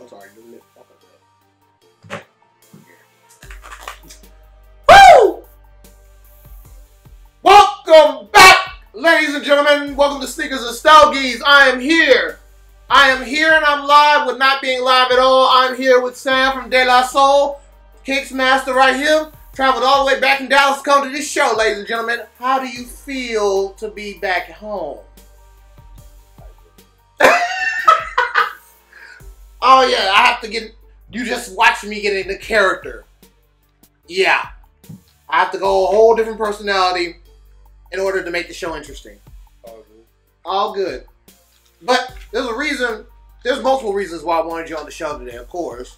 I'm sorry. Woo! Welcome back, ladies and gentlemen. Welcome to Sneakers and Stogies. I am here and I'm live with not being live at all. I'm here with Sam from De La Soul, Kicks Master right here. Traveled all the way back in Dallas to come to this show, ladies and gentlemen. How do you feel to be back home? Oh yeah, I have to get, you just watch me get into character. Yeah. I have to go a whole different personality in order to make the show interesting. All good. All good. But there's multiple reasons why I wanted you on the show today, of course.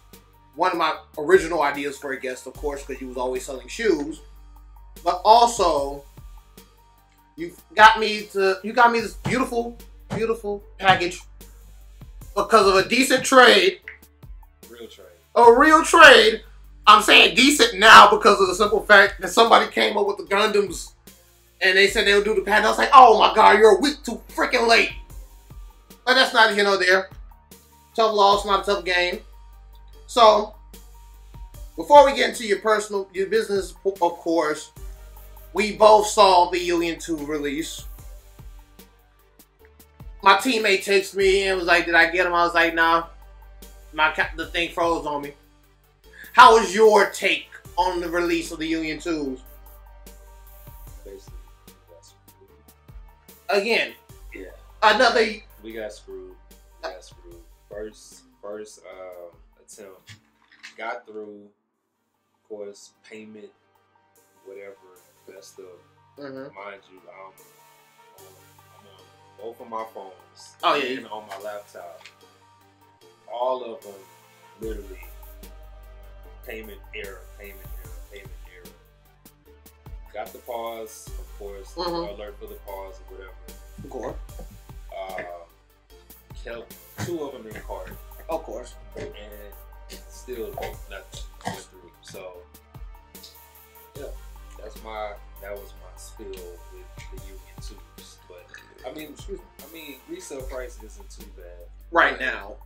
One of my original ideas for a guest, of course, because you was always selling shoes. But also, you got me this beautiful, beautiful package because of a decent trade. Real trade. A real trade. I'm saying decent now because of the simple fact that somebody came up with the Gundams and they said they would do the patent. I was like, oh my god, you're a week too freaking late. But that's not here nor there. Tough loss, not a tough game. So, before we get into your business, of course, we both saw the Union 2 release. My teammate texted me and was like, did I get him? I was like, nah. The thing froze on me. How was your take on the release of the Union 2s? Basically, we got screwed. Again. Yeah. Another. We got screwed. First attempt. Got through. Of course, payment, whatever, best stuff. Mind you, I'm on both of my phones. Oh yeah. And on my laptop. All of them, literally, payment error. Got the pause, of course, alert for the pause or whatever. Of course. Kept 2 of them in the cart. Of course. And still nothing went through. So, yeah, that was my spill with the Union 2s. But, I mean, resale price isn't too bad. Right now.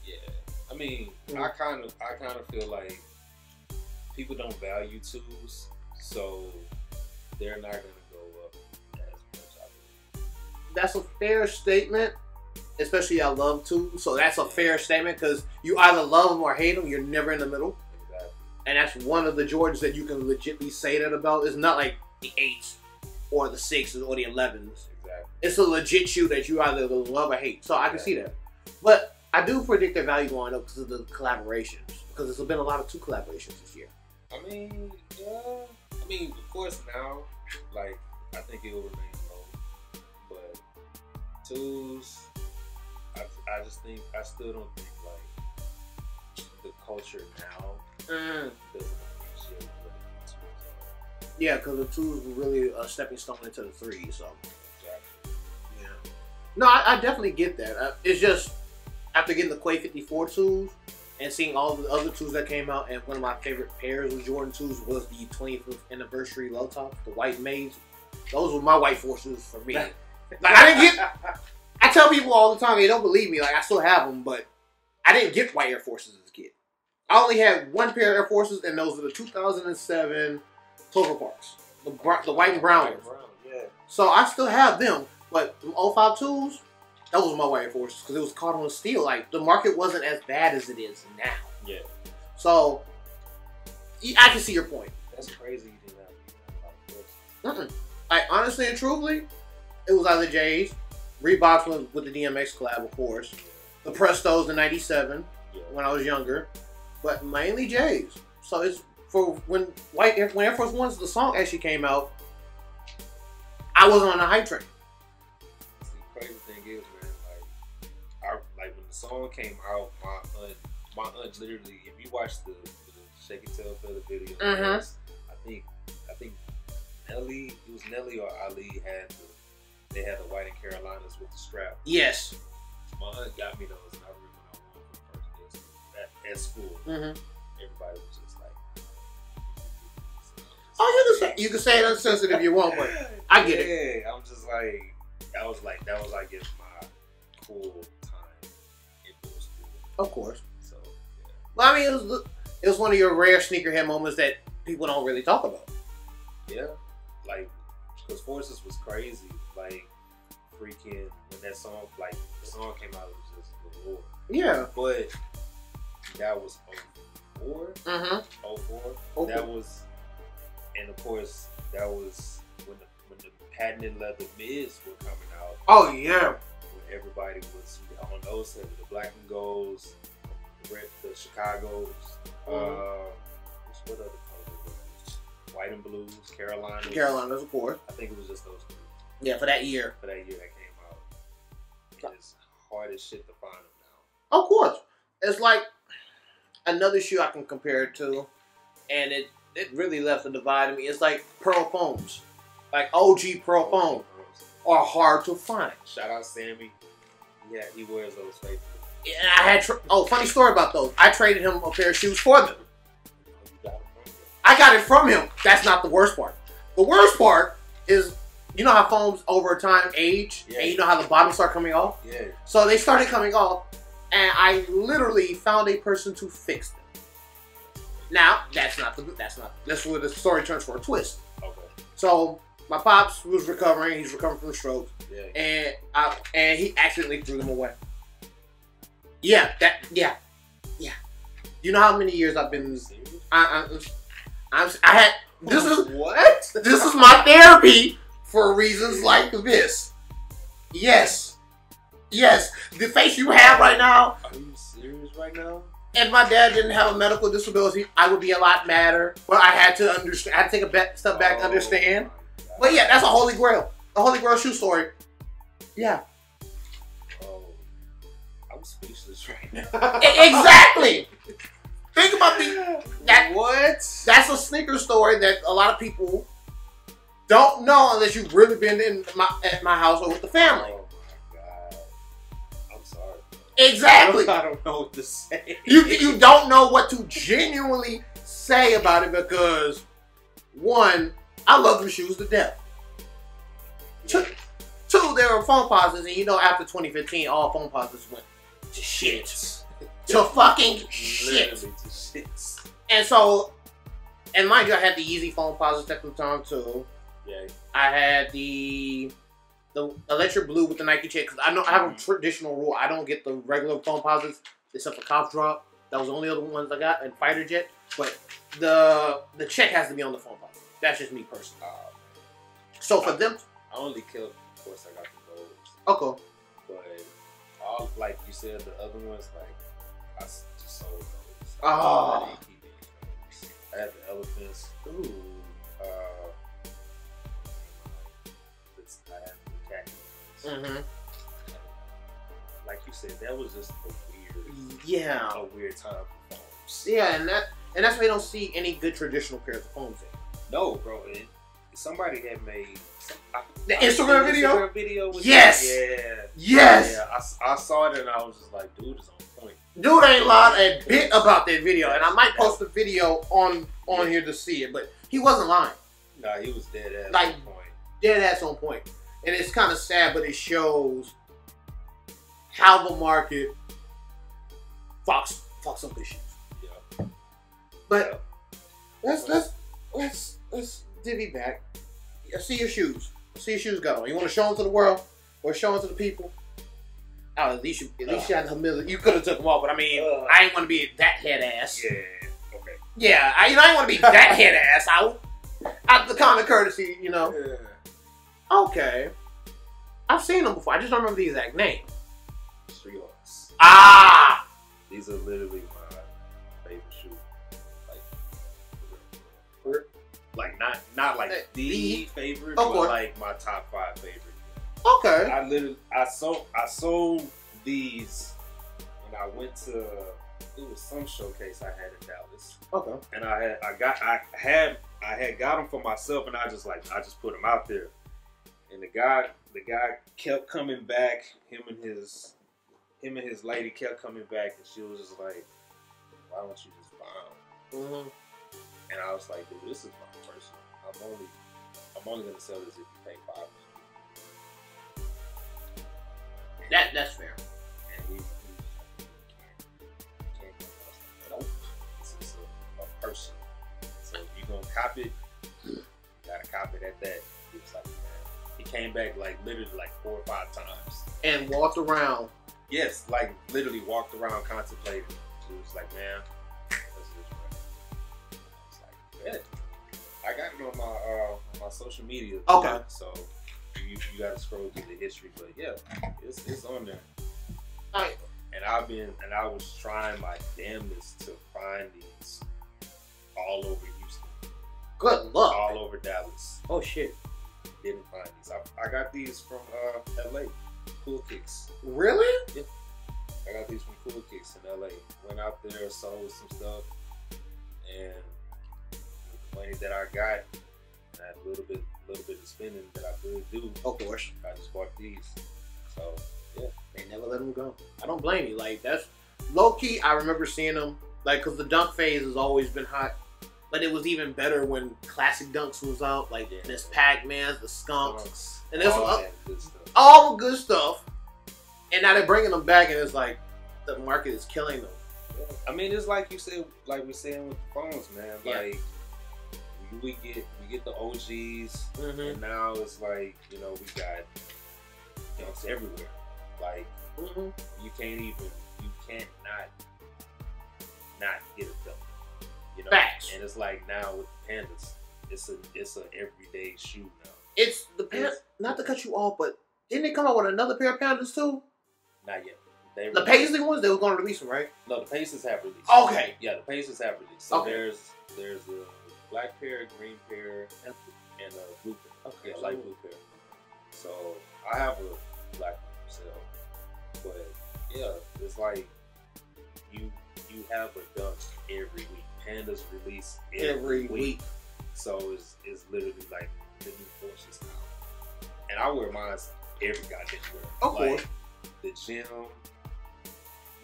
Yeah. I mean, I kind of feel like people don't value 2s, so they're not going to go up as much, I believe. That's a fair statement. Especially I love 2s, so that's a fair statement because you either love them or hate them. You're never in the middle. Exactly. And that's one of the Jordans that you can legitimately say that about. It's not like the 8s or the 6s or the 11s. Exactly. It's a legit shoe that you either love or hate. So I can see that. But I do predict their value going up because of the collaborations. Because there's been a lot of 2 collaborations this year. I mean, yeah. I mean, of course now, like, I think it will remain low. But 2s, I still don't think, like, the culture now doesn't appreciate what the 2s are. Yeah, because the 2s were really a stepping stone into the 3s, so. Exactly. Yeah. No, I definitely get that. It's just, after getting the Quay 54 2s and seeing all the other 2s that came out, and one of my favorite pairs of Jordan 2s was the 25th anniversary low top, the white maize. Those were my white forces for me. Like, I tell people all the time, they don't believe me, like I still have them, but I didn't get white Air Forces as a kid. I only had one pair of Air Forces, and those are the 2007 Total Parks. The white and brown ones. Yeah. So I still have them, but the 05 2s, that was my white Air Forces because it was caught on steel. Like, the market wasn't as bad as it is now. Yeah. So, I can see your point. That's crazy you didn't have a lot of Like, honestly and truthfully, it was either J's, Reeboks with the DMX collab, of course, the Prestos in '97 when I was younger, but mainly J's. So it's for when Air Force One's the song actually came out, I wasn't on the hype train. See, the crazy thing is, man, like when the song came out, my aunt literally, if you watch the Shake It Tail Feather video, I think Nelly, it was Nelly or Ali they had the white and Carolinas with the strap. Yes. My aunt got me those, and I remember when I won for the first day at school. Everybody was just like, oh, you can say it unsensitive if you want, but I get it. Yeah, I'm just like, that was I guess my cool time in middle school. Of course. So Well, I mean, it was one of your rare sneakerhead moments that people don't really talk about. Yeah, like, because Forces was crazy. Like, freaking, when that song, like, the song came out, it was just galore. Yeah. But that was 04? Mm-hmm. 04? Okay. That was, and of course, that was when the patented leather mids were coming out. Oh, yeah. When everybody was on those, the black and golds, the Chicago's, what other color was it? White and blues, Carolinas, of course. I think it was just those three. Yeah, for that year. For that year that came out. It's hard as shit to find them now. Of course. It's like another shoe I can compare it to, and it really left a divide in me. It's like Pearl Foams. Like OG Pearl Foams are hard to find. Shout out Sammy. Yeah, he wears those faithfully. Yeah, I had funny story about those. I traded him a pair of shoes for them. I got it from him. That's not the worst part. The worst part is, you know how foams over time age, and you know how the bottoms start coming off? Yeah. So they started coming off, and I literally found a person to fix them. Now, that's where the story turns for a twist. Okay. So my pops was recovering. He's recovering from the stroke. Yeah. And he accidentally threw them away. Yeah. You know how many years I've been? This is my therapy for reasons like this. Yes. The face you have right now. Are you serious right now? If my dad didn't have a medical disability, I would be a lot madder. But I had to understand. I had to take a step back to understand. But yeah, that's a holy grail. A holy grail shoe story. Yeah. Oh, I'm speechless right now. Exactly. Think about what? That's a sneaker story that a lot of people don't know unless you've really been at my house or with the family. Oh my god. I'm sorry. Exactly. I don't know what to say. You don't know what to genuinely say about it because, one, I love the shoes to death. Two, there are foam posits, and you know after 2015, all foam posits went to shit. To fucking shit. To shits. And so, and mind you, I had the Yeezy foam posits at the time too. Yeah. I had the electric blue with the Nike check, because I have a traditional rule. I don't get the regular foam posits except for Cough Drop. That was the only other ones I got, and Fighter Jet. But the check has to be on the foam posit. That's just me personally. So for them, I only killed, of course, I got the goals. Okay. But all, like you said, the other ones, like, I just sold those. Oh. I didn't keep it. I had the elephants. Ooh. I had the khaki ones. Like you said, that was just a weird time for foams. Yeah, and that's why you don't see any good traditional pairs of foams in. No, bro. Somebody had made the Instagram video. Was yes. Yeah. I saw it and I was just like, dude is on point. Dude ain't lied a bit about that video, and I might post the video on here to see it, but he wasn't lying. Nah, he was dead ass like, on point. Dead ass on point. And it's kind of sad, but it shows how the market fucks up issues. Yeah. But let's divvy back. See your shoes. See your shoes go. You want to show them to the world or show them to the people? Oh, at least you had the humility. You could have took them off, but I mean, I ain't want to be that head ass. Yeah. Okay. Yeah, I ain't want to be that head ass. Out the common courtesy, you know. Yeah. Okay. I've seen them before. I just don't remember the exact name. Streetlocks. Ah! These are literally my favorite shoes. Like not like the favorite, but like my top 5 favorite. Okay. I sold these when I went to, it was some showcase I had in Dallas. Okay. And I had got them for myself, and I just put them out there. And the guy kept coming back. Him and his lady kept coming back, and she was just like, "Why don't you just buy them?" And I was like, "Dude, this is my personal. I'm only gonna sell this if you pay $5." That's fair. And he can't. gonna cop it, you gotta cop it at that. He was like, man. He came back like literally like 4 or 5 times. And walked around. Yes, like literally walked around contemplating. He was like, man, that's this right. I was like, yeah. I got it on my social media. Okay. So you gotta scroll through the history, but yeah, it's on there. All right. And I was trying my damnedest to find these all over Houston. Good luck. All over Dallas. Oh shit. Didn't find these. I got these from LA. Cool Kicks. Really? Yeah. I got these from Cool Kicks in LA. Went out there, sold some stuff, and with the money that I got, and a little bit of spending that I could do. Of course. I just bought these. So yeah. They never let them go. I don't blame you. Like, that's low key. I remember seeing them, like, because the dunk phase has always been hot. But it was even better when classic dunks was out, like this Pac-Man, the Skunks, and this all good stuff. And now they're bringing them back, and it's like the market is killing them. Yeah. I mean, it's like you said, like we're saying with the phones, man. Yeah. Like we get the OGs, and now it's like, you know, we got dunks everywhere. Like you can't not get a dunk. You know? Facts. And it's like now with the Pandas, it's an everyday shoe now. It's the Pandas. Not to cut you off, but didn't they come out with another pair of Pandas too? Not yet. The Paisley ones, they were going to release them, right? No, the Pacers have released. Okay. Yeah, the Pacers have released. So okay. There's a black pair, green pair, and a blue pair. Okay. Yeah, light blue pair. So I have a black one myself, but yeah, it's like you have a dunk every week. Pandas release every week. So it's literally like the new forces now. And I wear mine every goddamn wear. Of course. The gym,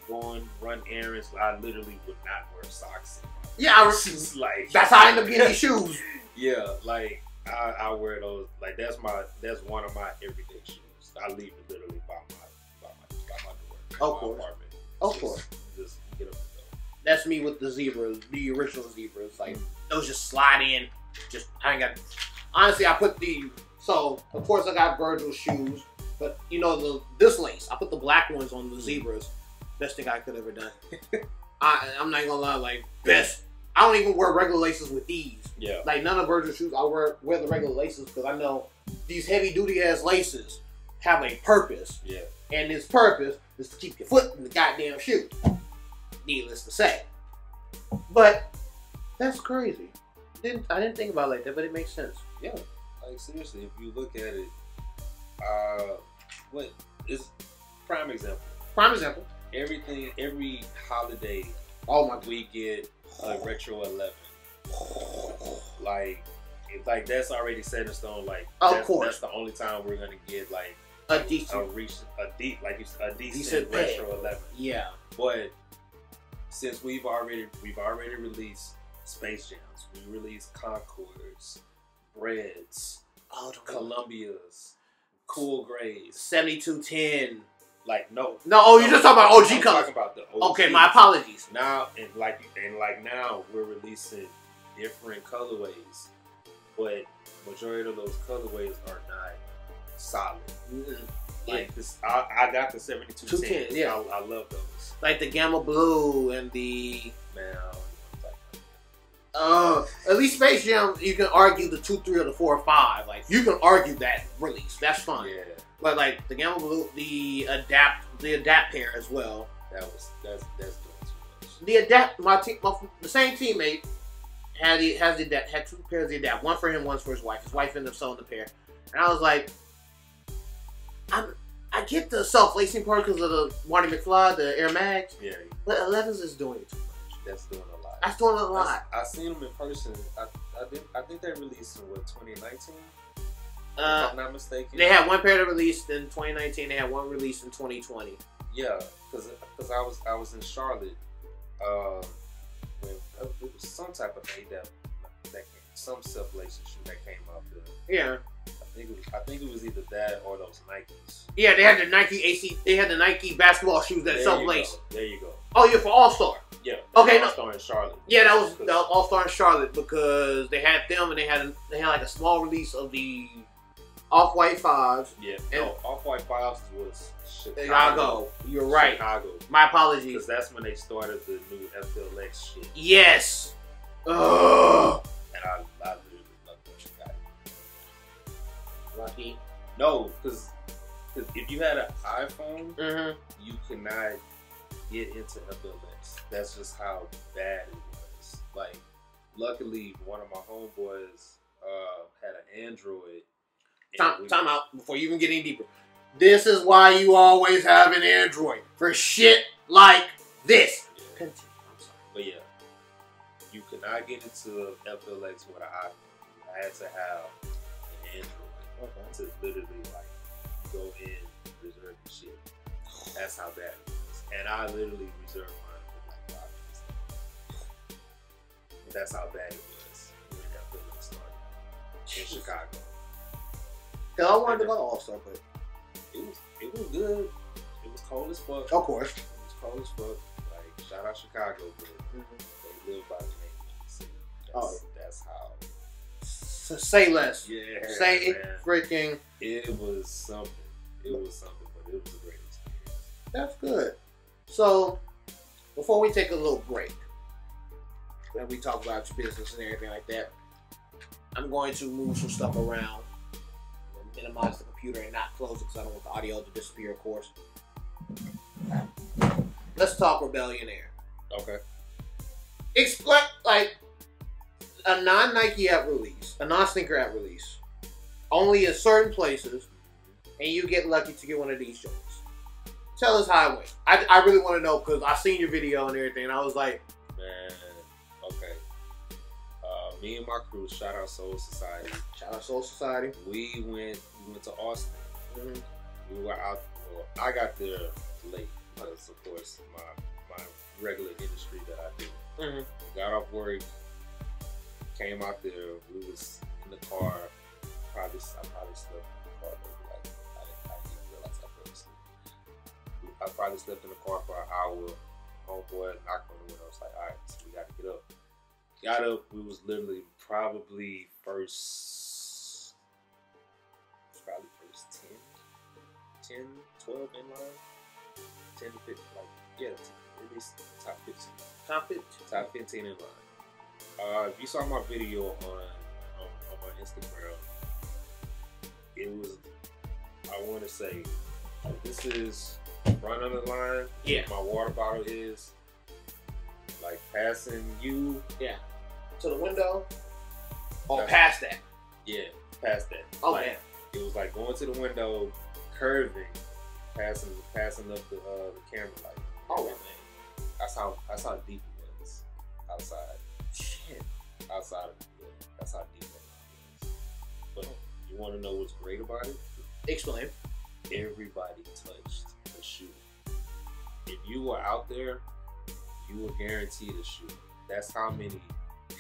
run errands. I literally would not wear socks. Yeah, like that's how I end up getting these shoes. Yeah, like I wear those. Like that's one of my everyday shoes. I leave it literally by my door. Of course. Apartment. Of course. Just get up and go. That's me with the zebras, the original zebras. Like those just slide in. Just I ain't got. Honestly, I put the. So of course I got Virgil shoes, but you know this lace. I put the black ones on the zebras. Best thing I could ever done. I'm not gonna lie, like best. I don't even wear regular laces with these. Yeah. Like none of Virgil shoes, I wear the regular laces because I know these heavy duty ass laces have a purpose. Yeah. And its purpose is to keep your foot in the goddamn shoe. Needless to say. But that's crazy. I didn't think about it like that, but it makes sense. Yeah. Like seriously, if you look at it, what is prime example? Prime example. Every holiday, we get a retro 11. Like that's already set in stone. Like, of course, that's the only time we're gonna get like a decent retro 11. Yeah. But since we've already released Space Jams, we released Concords, Breads, Columbias, Cool Grays, 7210. Like no, you're just talking about OG colors. Talking about the OG. Okay, my apologies. Now now we're releasing different colorways, but majority of those colorways are not solid. Like this, I got the 7210. Yeah, I love those. Like the Gamma Blue and the man. At least Space Jam, you can argue the 2, 3, or the 4 or 5. Like you can argue that release. That's fine. Yeah. But like the Gamma Blue, the adapt pair as well. That's doing too much. The adapt, the same teammate had 2 pairs of the adapt. One for him, one for his wife. His wife ended up selling the pair, and I was like, I get the self-lacing part because of the Marty McFly, the Air Mags. Yeah. But 11s is doing too much. That's doing a lot. That's doing a lot. I seen them in person. I think they released in 2019. If I'm not mistaken. They had one pair that released in 2019. They had one released in 2020. Yeah, because I was in Charlotte when it was some type of some self-lacing shoe that came out there. Yeah. I think it was either that or those Nikes. Yeah, they had the Nike AC. They had the Nike basketball shoes that self-laced. There you go. Oh yeah, for All Star. Yeah. Okay, All Star in Charlotte. Yeah, that was All Star in Charlotte because they had them and they had like a small release of the Off-White 5s. Yeah. No, Off-White 5s was Chicago. You're right. Chicago. My apologies. Because that's when they started the new FLX shit. Yes. Ugh. And I literally love that Chicago. Lucky. No, because if you had an iPhone, you cannot get into FLX. That's just how bad it was. Like, luckily, one of my homeboys had an Android. Time out before you even get any deeper. This is why you always have an Android for shit like this. Yeah. Continue. I'm sorry. But yeah, you could not get into FLX with an iPhone. I had to have an Android to literally like go in, reserve the shit. That's how bad it was. And I literally reserved mine for like 5 minutes. That's how bad it was when FLX started in Chicago. Cause I wanted to go to All Star, but it was good. It was cold as fuck. Of course. It was cold as fuck. Like, shout out Chicago, but they live by the name of the city. That's how. So say less. Yeah. Say man. freaking. It was something. It was something, but it was a great experience. That's good. So, before we take a little break, and we talk about your business and everything like that, I'm going to move some stuff around. Minimize the computer and not close it because I don't want the audio to disappear, of course. Let's talk Rebellion Air. Okay. Explain, like, a non-Nike app release, a non-sneaker app release, only in certain places, and you get lucky to get one of these joints. Tell us how it went. I really want to know because I seen your video and everything, and I was like, man, okay. Me and my crew, shout out Soul Society. Shout out Soul Society. We went to Austin. We were out. Well, I got there late because, of course, my regular industry that I do. Got off work, came out there. We was in the car. I probably slept in the car. Maybe like I didn't even realize I fell asleep. I probably slept in the car for an hour. Homeboy knocked on the window. I was like, all right, so we got to get up. Got up, we was literally probably first 10, 12 in line. 10 to 15, like, yeah, at least top 15. Top 15 in line. If you saw my video on my Instagram, it was, I want to say, like, this is front of the line. Yeah. My water bottle is, like, passing you. Yeah. To the window? Or past that? Yeah, past that. Oh, like, man. It was like going to the window, curving, passing up the camera light. Oh, man. That's how deep it was outside. Shit. Outside of it. That's how deep it was. But you want to know what's great about it? Explain. Everybody touched the shoe. If you were out there, you were guaranteed a shoe. That's how many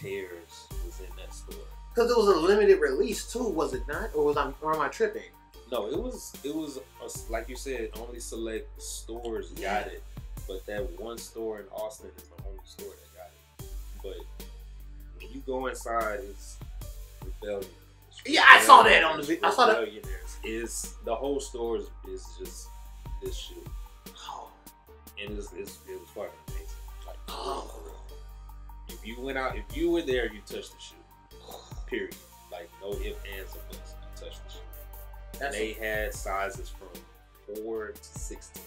pairs was in that store. Because it was a limited release too, was it not? Or am I tripping? No, it was like you said, only select stores got it. But that one store in Austin is the only store that got it. But when you go inside, it's Rebellion. Yeah, I saw that on the video. I saw that. Is the whole store is just this shoe. Oh. And it was fucking amazing. Like, if you went out, if you were there, you touched the shoe. Period. Like, no ifs, ands, or buts. You touched the shoe. They had sizes from 4 to 16.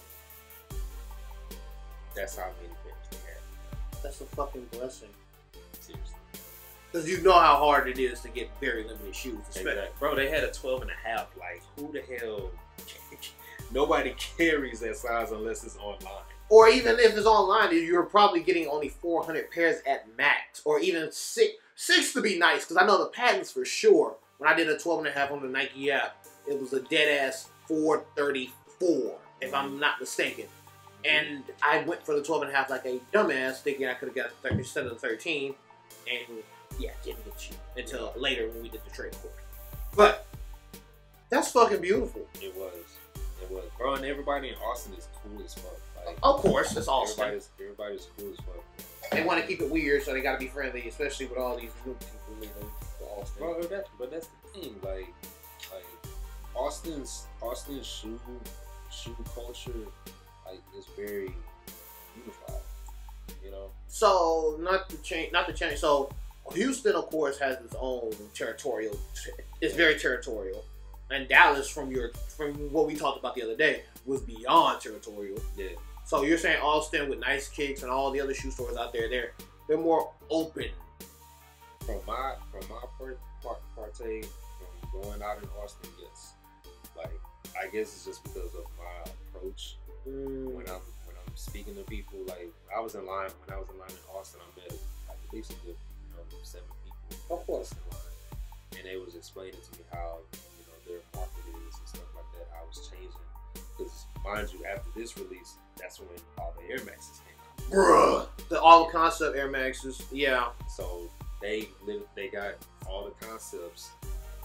That's how many pairs they had. That's a fucking blessing. Seriously. Because you know how hard it is to get very limited shoes. Exactly. Bro, they had a 12 and a half. Like, who the hell? Nobody carries that size unless it's online. Or even if it's online, you're probably getting only 400 pairs at max. Or even 6 to be nice. Because I know the patents for sure. When I did a 12 and a half on the Nike app, it was a dead ass 434, if I'm not mistaken. And I went for the 12 and a half like a dumbass, thinking I could have got 30 instead of 13. And yeah, didn't get you until later when we did the trade court. But that's fucking beautiful. It was. Bro, and everybody in Austin is cool as fuck. Like, of course, it's Austin. Everybody's cool as fuck. they want to keep it weird, so they got to be friendly, especially with all these new people leaving to Austin. Well, but that's the thing. Like Austin's shoe culture, like, is very unified. You know. So not to change. So Houston, of course, has its own territorial. It's very territorial, and Dallas, from what we talked about the other day, was beyond territorial. Yeah. So you're saying Austin with Nice Kicks and all the other shoe stores out there, they're more open. From my partake from going out in Austin, yes. Like, I guess it's just because of my approach when I'm speaking to people. Like, when I was in line in Austin, I met like at least a good 7 people. Of course. In line, and they was explaining to me how their market is and stuff like that. How it's changing. Because mind you, after this release, that's when all the Air Maxes came out. Bruh, all the concept Air Maxes, yeah. So they got all the concepts,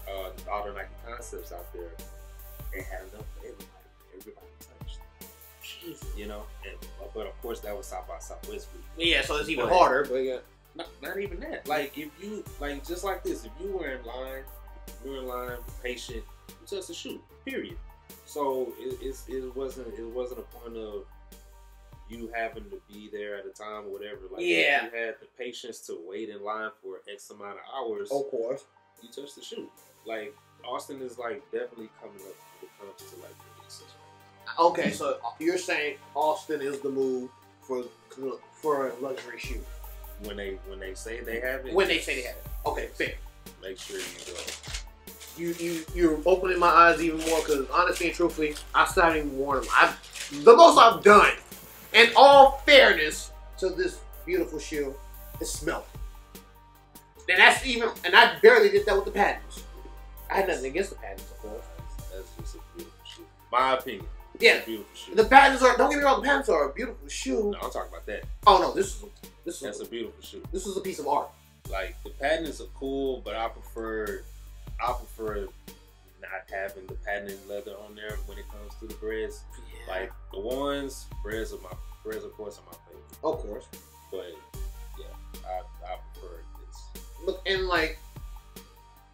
all the Nike concepts out there. They had enough for everybody. Everybody touched. Jesus. But of course that was South by Southwest week. Yeah, so it's even harder. But yeah, not even that. Like, if you just like this, if you were in line, patient, you touched the shoe. Period. So it wasn't a point of you having to be there at a time or whatever. Like, yeah, if you had the patience to wait in line for X amount of hours. Of course, you touch the shoe. Like, Austin is like definitely coming up when it comes to like releases. Okay, so you're saying Austin is the move for a luxury shoe. When they say they have it. When they say they have it. Okay, fair. Make sure you go. You're opening my eyes even more, because honestly and truthfully, I still haven't even worn them. The most I've done, in all fairness to this beautiful shoe, is smell it. And I barely did that with the patents. I had nothing against the patents, of course. That's just a beautiful shoe. My opinion. Yeah. It's a beautiful shoe. The patents are, don't get me wrong, the patents are a beautiful shoe. No, I'm talking about that. Oh no, that's a beautiful shoe. This is a piece of art. Like, the patents are cool, but I prefer not having the patented leather on there when it comes to the breads. Yeah. Like, the breads of course are my favorite. Of course. But yeah, I prefer this. Look, and like,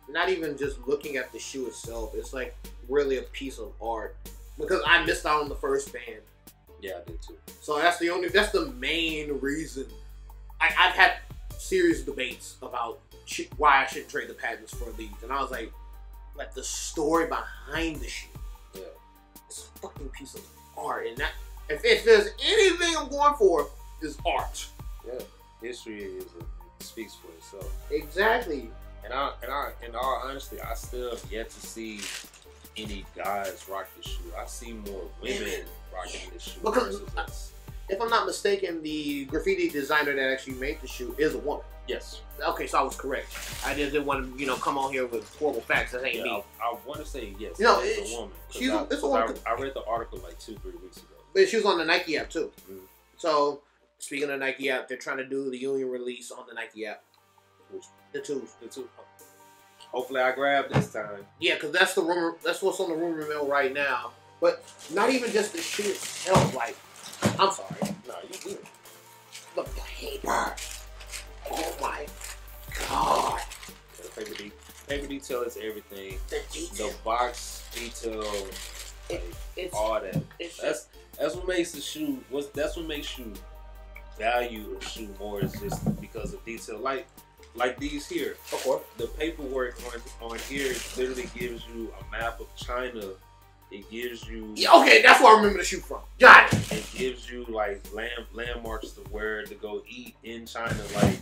not even just looking at the shoe itself, it's like really a piece of art. Because I missed out on the first band. Yeah, I did too. So that's the main reason. I've had serious debates about why I shouldn't trade the patents for these, and I was like the story behind the shoe. Yeah, it's a fucking piece of art, and that if there's anything I'm going for, is art. Yeah, history speaks for itself. Exactly. And in all honesty, I still have yet to see any guys rock the shoe. I see more women rocking this shoe. Because if I'm not mistaken, the graffiti designer that actually made the shoe is a woman. Yes. Okay, so I was correct. I just didn't want to, come on here with horrible facts. That ain't me. I want to say yes. It's a woman. It's a woman. I read the article like 2-3 weeks ago. But she was on the Nike app too. Mm-hmm. So speaking of the Nike app, they're trying to do the union release on the Nike app. Which the two. Hopefully I grab this time. Yeah, because that's the rumor. That's what's on the rumor mill right now. But not even just the shoe itself. Like, I'm sorry. No, you good. The paper. Oh my god. The paper detail is everything. The detail. The box detail. It's all that. That's what makes the shoe. That's what makes you value a shoe more, is just because of detail. Like these here. Of course. The paperwork on here literally gives you a map of China. It gives you... Yeah, okay, that's where I remember the shoe from. Got it. It gives you, like, landmarks to where to go eat in China. Like,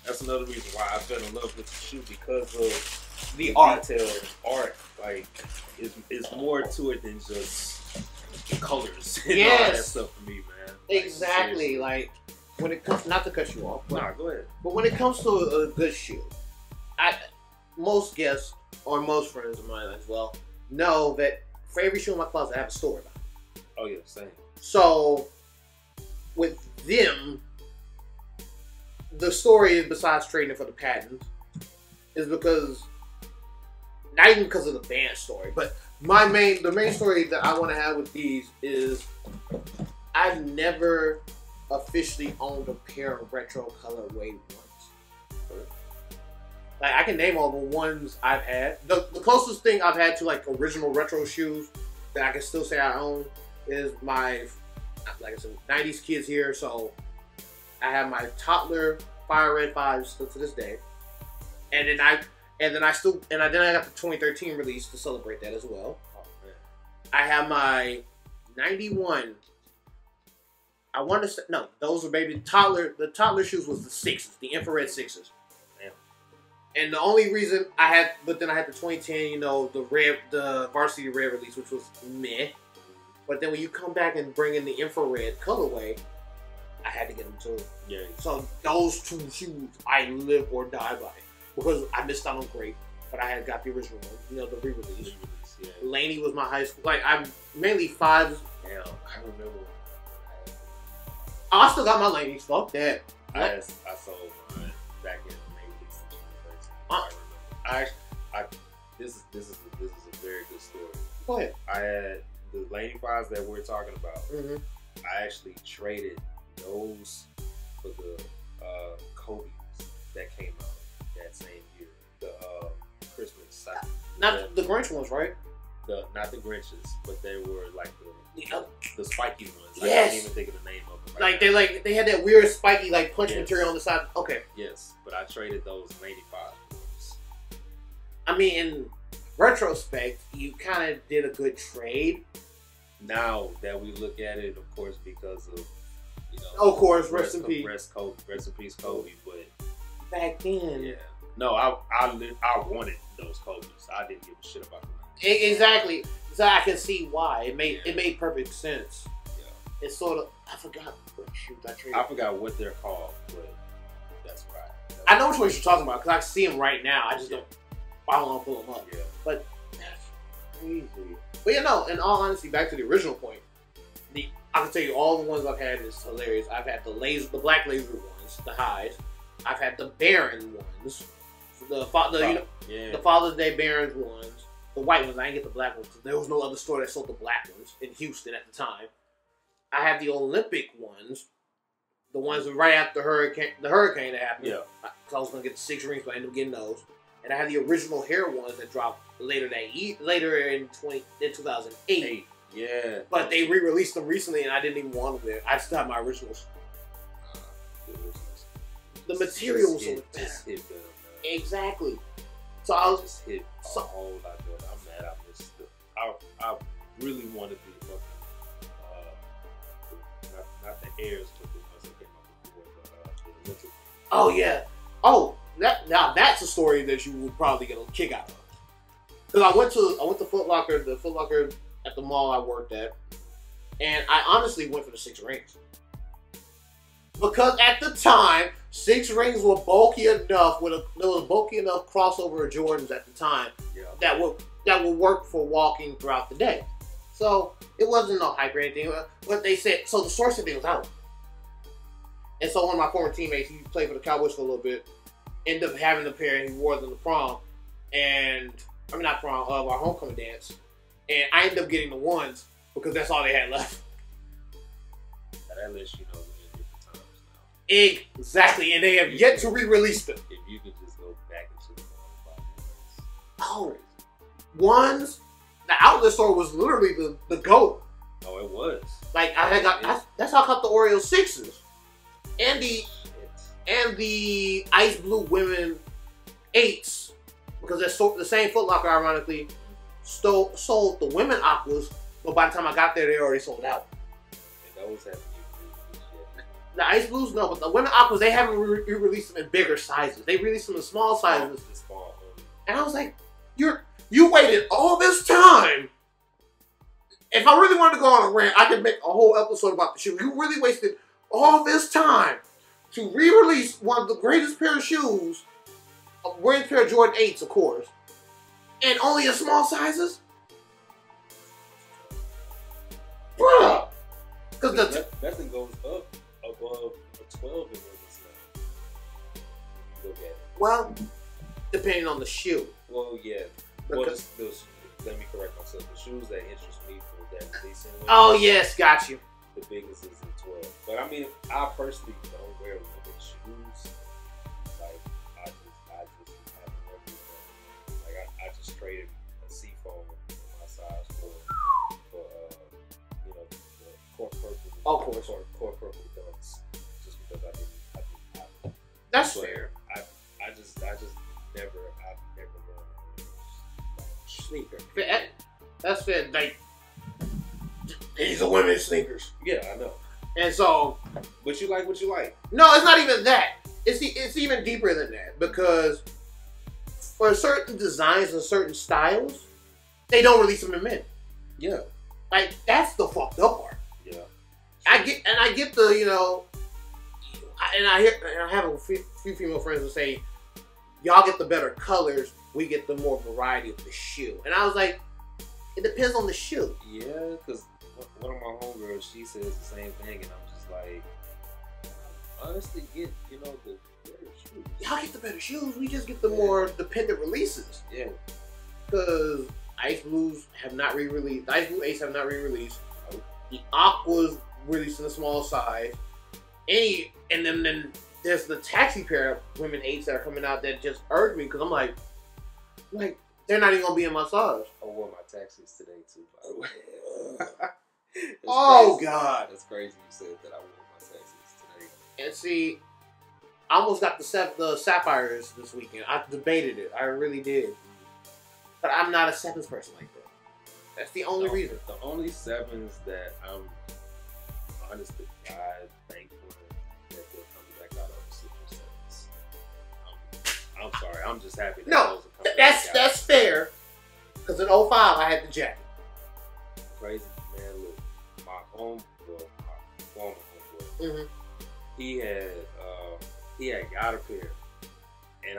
that's another reason why I fell in love with the shoe, because of the art. Detail art. Like, it's more to it than just the colors and all that stuff for me, man. Exactly. Like, when it comes... Not to cut you off. But, nah, go ahead. But when it comes to a good shoe, most guests, or most friends of mine as well, know that for every shoe in my closet, I have a story about it. Oh, yeah, same. So, with them, the story, besides trading for the patent, is because, not even because of the band story, but the main story that I want to have with these is, I've never officially owned a pair of retro colorway ones. Like I can name all the ones I've had. The closest thing I've had to like original retro shoes that I can still say I own is my, like I said, 90s kids here. So I have my Toddler Fire Red 5s still to this day, and then I got the 2013 release to celebrate that as well. Oh, man. I have my 91. I want to say no, those were maybe toddler. The toddler shoes was the 6s, the infrared 6s. Damn. And the only reason I had, but then I had the 2010, you know, the varsity red release, which was meh. But then when you come back and bring in the infrared colorway, I had to get them too. Yeah. So those two shoes I live or die by because I missed out on great, but I had got the original one, you know, the re-release. Yeah. Laney was my high school. Like I'm mainly 5s. Damn, I remember. I still got my Laney's. Fuck that. I sold mine back in maybe 2013. This is a very good story. Go ahead. I had the Laney 5s that we're talking about. Mm-hmm. I actually traded those for the Kobe's that came out that same year. The Christmas cycle. Not the Grinch ones, right? Not the Grinches, but they were like the spiky ones. Yes. I can't even think of the name of them. They had that weird spiky like punch material on the side. Okay. Yes, but I traded those 95 ones. I mean, in retrospect, you kind of did a good trade. Now that we look at it, of course, because of of course, rest in peace. Rest in peace, Kobe. But back then, yeah, no, I wanted those Kobe's. I didn't give a shit about them. Exactly. So I can see why it made perfect sense. Yeah, it's sort of I forgot what shoes I traded. I forgot what they're called, but that's right. I know which ones you're talking about because I see them right now. I just don't want to pull them up. Yeah, but that's crazy. But yeah, no. In all honesty, back to the original point. I can tell you all the ones I've had is hilarious. I've had the black laser ones, the highs. I've had the Baron ones, the Father's Day Barons ones, the white ones. I didn't get the black ones because there was no other store that sold the black ones in Houston at the time. I had the Olympic ones, the ones right after the hurricane that happened. Yeah, because I was gonna get the 6 rings, but I ended up getting those. And I had the original hair ones that dropped later in 2008. Yeah. But they re-released them recently and I didn't even want them there. I still have my originals. The materials were better. Exactly. So I was just hit a whole lot better. I'm mad I missed it. I really wanted the not the airs, but the ones that came out before the Olympic. Oh yeah. Oh, that's a story that you would probably get a kick out of. Because I went to Foot Locker, the Foot Locker at the mall I worked at, and I honestly went for the 6 rings. Because at the time, 6 rings were bulky enough. There was bulky enough crossover Jordans at the time that would work for walking throughout the day. So it wasn't no hype or anything. But they said so. The source said it was out, and so one of my former teammates, he played for the Cowboys for a little bit, ended up having a pair, and he wore them to prom, not prom, our homecoming dance. And I ended up getting the ones because that's all they had left. That lets you know we're in different times now. Exactly, and they have yet to re-release them. If you could just go back into the ones, the outlet store was literally the GOAT. Oh, it was. Like that's how I got the Oreo 6s. And the ice blue women 8s. Because the same Foot Locker, ironically, sold the women aquas, but by the time I got there, they already sold out. And those haven't the ice blues, no, but the women aquas, they haven't released them in bigger sizes. They released them in small sizes. And I was like, you waited all this time. If I really wanted to go on a rant, I could make a whole episode about the shoe. You really wasted all this time to re-release one of the greatest pair of shoes, a greatest pair of Jordan 8s, of course, and only in small sizes? Bruh! Because that thing goes up above a 12 in this now. Look at it. Well, depending on the shoe. Well, yeah. Well, let me correct myself. The shoes that interest me for that releasing. Oh, yes, got you. the biggest is a 12. But I mean, I personally don't wear women's shoes. Like I just have everything. Like I just traded a seafoam in my size for you know, the core purple. Oh, of course. Core purple dunks. Just because I didn't have them. That's But fair. I've never worn Sneaker. That's fair. Like, these are women's sneakers. Yeah, I know. And so, But you like what you like. no, it's not even that. It's even deeper than that, because for certain designs and certain styles, they don't release them in men. Yeah. Like, that's the fucked up part. Yeah. I get the, you know, I have a few female friends who say, y'all get the better colors, we get the more variety of the shoe. And I was like, it depends on the shoe. Yeah, because one of my homegirls, she says the same thing, and I'm just like, honestly, get, you know, the better shoes. Y'all get the better shoes, we just get the more dependent releases. Yeah. Because Ice Blues have not re-released. Ice Blue Ace have not re-released. The Aqua's released in a small size. And then there's the taxi pair of women 8s that are coming out that just irked me, because I'm like, they're not even gonna be in my size. I wore my taxis today too, by the way. Oh crazy. God, that's crazy. You said that I wore my taxis today. And see, I almost got the Sapphires this weekend. I debated it. I really did. But I'm not a sevens person like that. That's the only reason. The only sevens that I'm honest to God thankful that they're coming back out of Cigar sevens. I'm sorry. I'm just happy that No, those are coming back out. that's fair. Because in 05, I had the jacket. Crazy, man. Look, my former homeboy, he had got a pair, and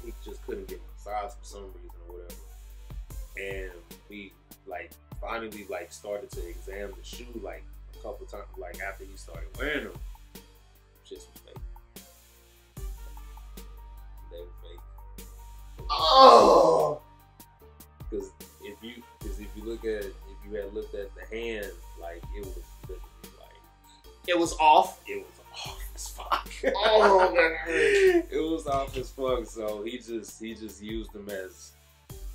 he just couldn't get my size for some reason or whatever. And we finally started to examine the shoe a couple times, after he started wearing them. Shit was fake. They were fake. Oh. Because if you had looked at the hand, it was literally it was off. It was off as fuck. Oh man. It was off as fuck. So he just used them as,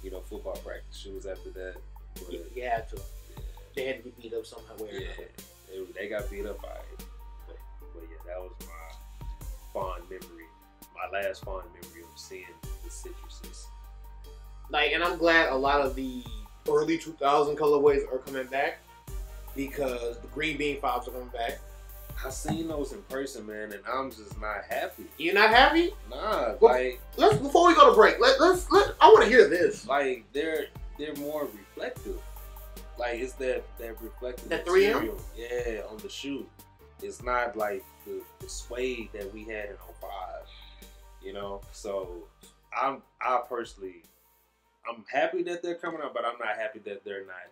you know, football practice shoes after that. But, you had to. Yeah. They had to be beat up somehow. They got beat up by it. But yeah, that was my fond memory. My last fond memory of seeing the citruses. And I'm glad a lot of the early 2000 colorways are coming back, because the green bean 5s are coming back. I seen those in person, man, and I'm just not happy. You're not happy? Nah, let's before we go to break. I want to hear this. They're more reflective. It's that reflective that material. 3M? Yeah, on the shoe. It's not like the suede that we had in 05. You know, so I'm happy that they're coming out, but I'm not happy that they're not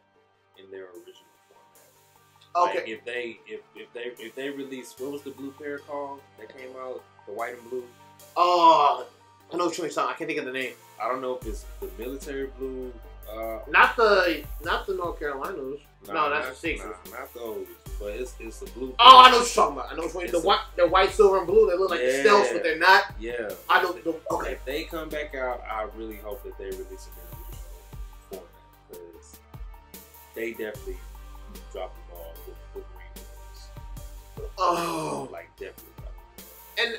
in their original format. Okay. If they release, what was the blue pair called that came out? The white and blue. Oh, I know what you're talking. I can't think of the name. I don't know if it's the military blue. Not the North Carolinas. No, that's the Sixers. Not those. But it's a blue. Oh, I know what you're talking about. I know what they're white, silver, and blue. They look like the stealths, but they're not. Yeah. I know. Okay. If they come back out, I really hope that they release them in the original format, because they definitely dropped the ball with green ones. Oh, definitely. And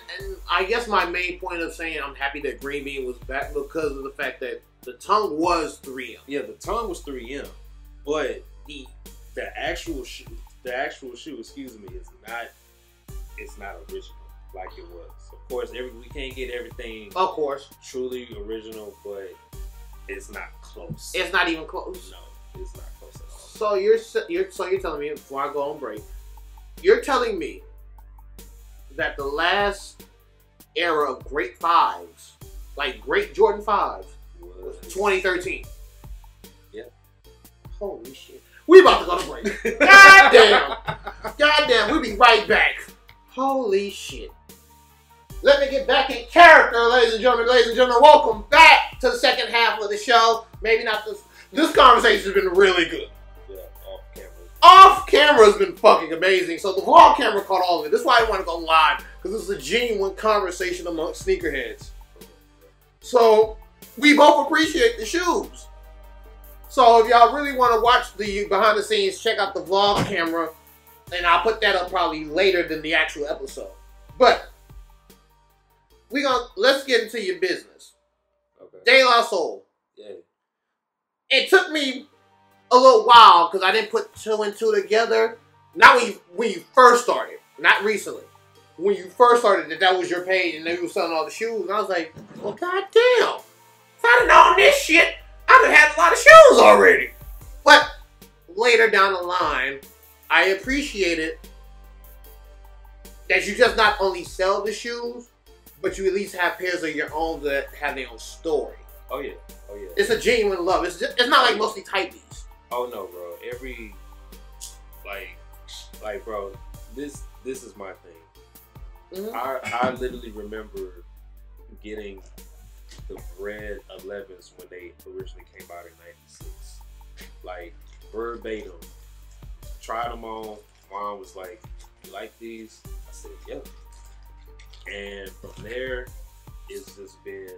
I guess my main point of saying I'm happy that Green Bean was back, because of the fact that the tongue was 3M. Yeah, the tongue was 3M, but the actual shoe, excuse me, it's not original like it was. Of course, we can't get everything. Of course, truly original, but it's not close. It's not even close. No, it's not close at all. So you're telling me, before I go on break, you're telling me that the last era of great 5s, great Jordan 5s, was 2013. Yeah. Holy shit. We about to go to break. Goddamn, we'll be right back. Holy shit. Let me get back in character, ladies and gentlemen. Ladies and gentlemen, welcome back to the second half of the show. Maybe not this. This conversation has been really good. Yeah, off camera. off camera has been fucking amazing. So the vlog camera caught all of it. That's why I want to go live, because this is a genuine conversation amongst sneakerheads. So we both appreciate the shoes. So if y'all really want to watch the behind the scenes, check out the vlog camera, and I'll put that up probably later than the actual episode. But let's get into your business. Okay. De La Soul. Yeah. It took me a little while because I didn't put two and two together. Not when you first started, not recently. When you first started, that was your page, and then you were selling all the shoes, and I was like, well, goddamn, if I'd have known this shit, I'd have had a lot of shoes already. But later down the line, I appreciated that you just not only sell the shoes, but you at least have pairs of your own that have their own story. Oh yeah, oh yeah. It's a genuine love. It's not like mostly typebeats. Oh no, bro. Every like, bro, this is my thing. Mm-hmm. I literally remember getting the red 11s when they originally came out in '96. Like verbatim, tried them on. Mom was like, "You like these?" I said, "Yep." And from there, it's just been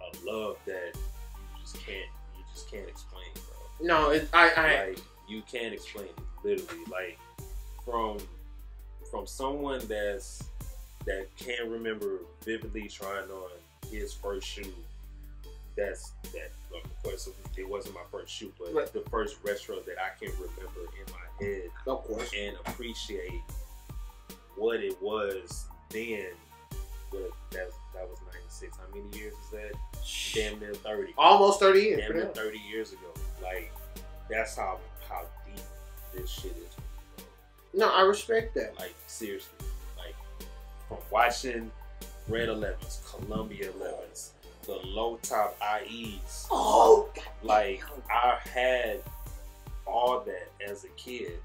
a love that you just can't explain, bro. No, like you can't explain it. Literally, like from someone that can remember vividly trying on his first shoe. Of course, it wasn't my first shoe, but right. The first retro that I can remember in my head, of course, and appreciate what it was then. But that was '96. How many years is that? Damn near 30. Almost 30 years. Damn near 30 years ago. Like that's how deep this shit is. No, I respect that. Like seriously, like from watching Red 11s, Columbia 11s, the low top IEs. Oh, like I had all that as a kid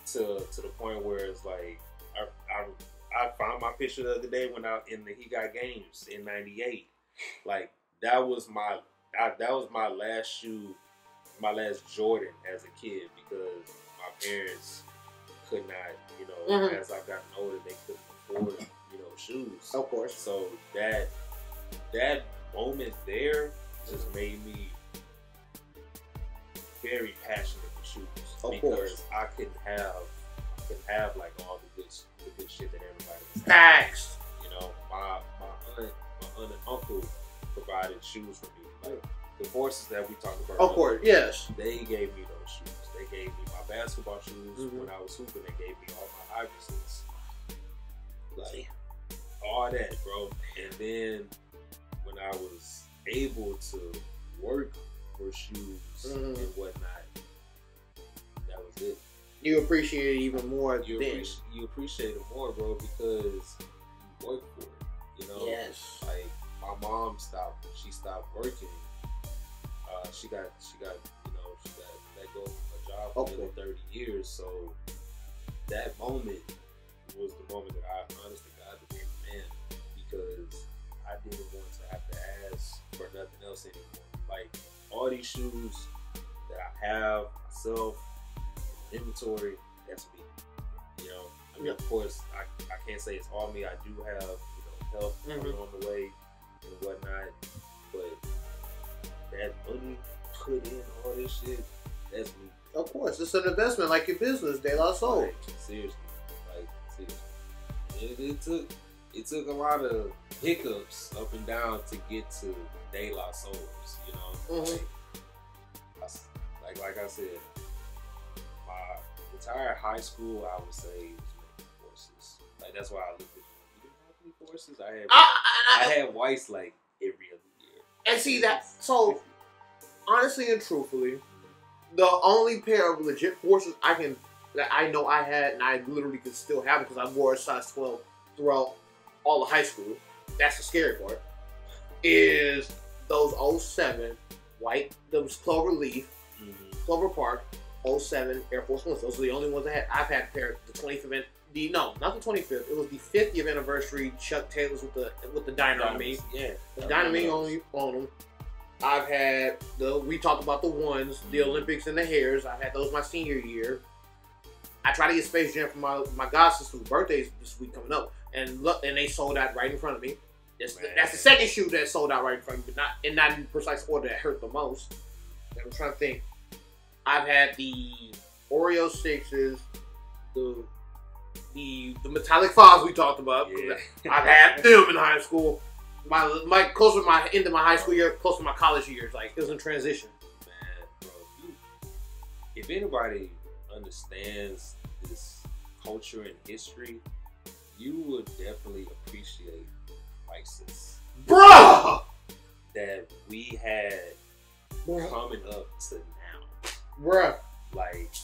to the point where it's like I found my picture the other day when He Got Games in '98. Like that was my last shoe, my last Jordan as a kid, because my parents could not, as I've gotten older, they couldn't afford, shoes. Of course. So that moment there just made me very passionate for shoes. Of course. I couldn't have like all the good shit that everybody was having. Facts. My aunt and uncle provided shoes for me. Like the Forces that we talked about. Of course, yes. They gave me those shoes. They gave me my basketball shoes when I was hooping. They gave me all my Iversons. Like all that, bro. And then when I was able to work for shoes and whatnot, that was it. You appreciate it even more. You appreciate it more, bro, because you work for it. Yes. Like my mom stopped working. She got let go of her job for nearly 30 years. So that moment was the moment that I honestly God became a man, because I didn't want to have to ask for nothing else anymore. Like all these shoes that I have myself, inventory, that's me. I mean, of course, I can't say it's all me. I do have help along the way and whatnot, but that money put in all this shit, that's me. Of course, it's an investment like your business, De La Soul. Like, seriously. It took a lot of hiccups up and down to get to De La Souls, Like I said, my entire high school, I would say, was making Forces. Like that's why I looked at you. You didn't have any Forces? I had whites like every other year. And see that, so honestly and truthfully, the only pair of legit Forces that I know I had, and I literally could still have it because I wore a size 12 throughout all of high school. That's the scary part. Is those 07 white, those Clover Leaf, Clover Park, 07 Air Force Ones. Those are the only ones I had. I've had a pair, the 25th, not the 25th. It was the 50th anniversary Chuck Taylors with the Dynamite. Yeah, the Dynamite only on them. I've had we talked about the ones, the Olympics and the hairs. I've had those my senior year. I tried to get Space Jam for my god sister's birthday this week coming up, and look, and they sold out right in front of me. That's the second shoe that sold out right in front of me, but not in the precise order that hurt the most. And I'm trying to think. I've had the Oreo 6s, the metallic 5s we talked about. Yeah. I've had them in high school. My close to my end of my high school year, close to my college years. Like, it was in transition. Man, bro, if anybody understands this culture and history, you would definitely appreciate prices, bruh, that we had coming up to now, bruh. Like,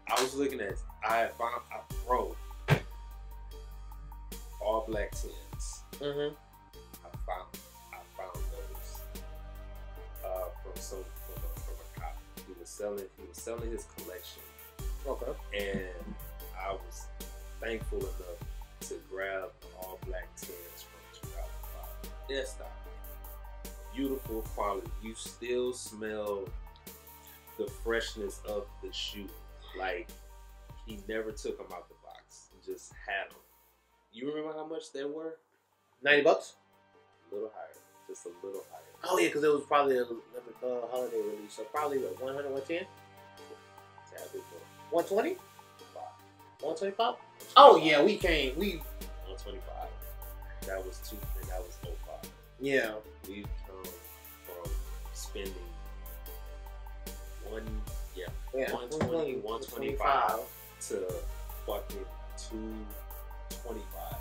I was looking at, I found all black 10s. Mm-hmm. I found those from a cop. He was selling his collection. Okay. And I was thankful enough to grab all black 10s from 2005. They're stock. Beautiful quality. You still smell the freshness of the shoe. Like, he never took them out the box. He just had them. You remember how much they were? $90? A little higher. Just a little higher. Oh yeah, because it was probably a holiday release. So probably what, 100, 110? 120? 125? Oh yeah, we 125. That was 05. Yeah. We've come from spending 120, 125 to fucking 225.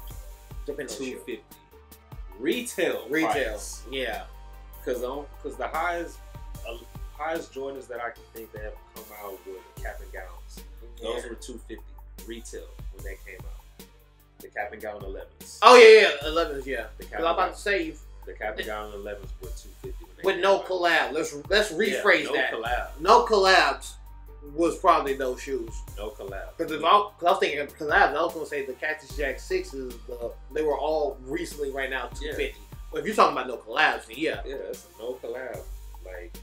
Depending on 250. Retail price. Yeah. Because the highest Jordans that I can think that have come out were the cap and gowns. Those were 250 retail when they came out. The cap and gown 11s. Oh yeah, 11s, yeah. Because I'm about to say the cap and gown 11s were 250 when they with came no out. collab. Let's rephrase that. No collab. No collabs was probably those shoes. No collab. Because I was thinking of collabs, I was going to say the Cactus Jack 6s, they were all recently right now 250. Yeah. But if you're talking about no collabs, then yeah. Yeah, that's no collab. Like,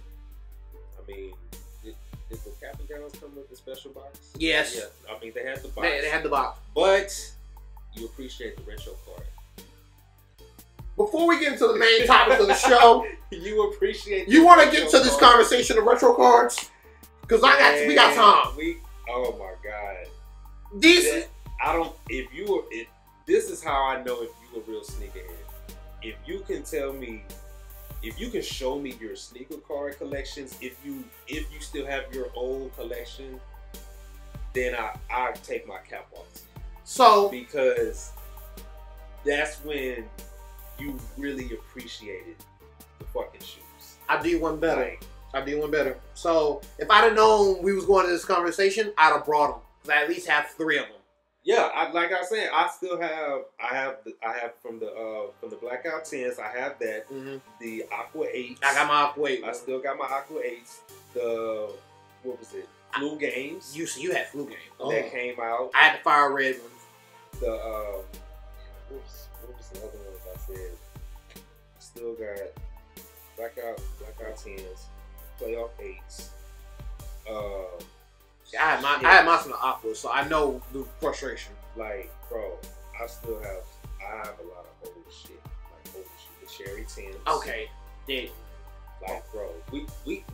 I mean, did the cap and gowns come with the special box? Yes. Yeah, I mean, they had the box. They had the box. But you appreciate the retro card. Before we get into the main topic of the show, you appreciate. You want to get to this conversation of retro cards? Because we got time. Oh my god. Decent. This is how I know if you a real sneakerhead. If you can tell me, if you can show me your sneaker card collections, if you still have your old collection, then I take my cap off. So because that's when you really appreciated the fucking shoes. I do one better. I do one better. So if I'd have known we was going to this conversation, I'd have brought them. Cause I at least have 3 of them. Yeah, like I said, I have from the Blackout 10s. I have that. Mm-hmm. The Aqua 8s. I got my Aqua 8. I still got my Aqua 8s. The what was it? Flu Games. You had Flu Games. That came out. I had the Fire Red ones. The what was the other ones I said? Still got Blackout 10s, Playoff 8s. I had mine from the Aqua, so I know the frustration. Like, bro, I have a lot of old shit. Like old shit. The Cherry 10s. Okay. Yeah. Like, bro, we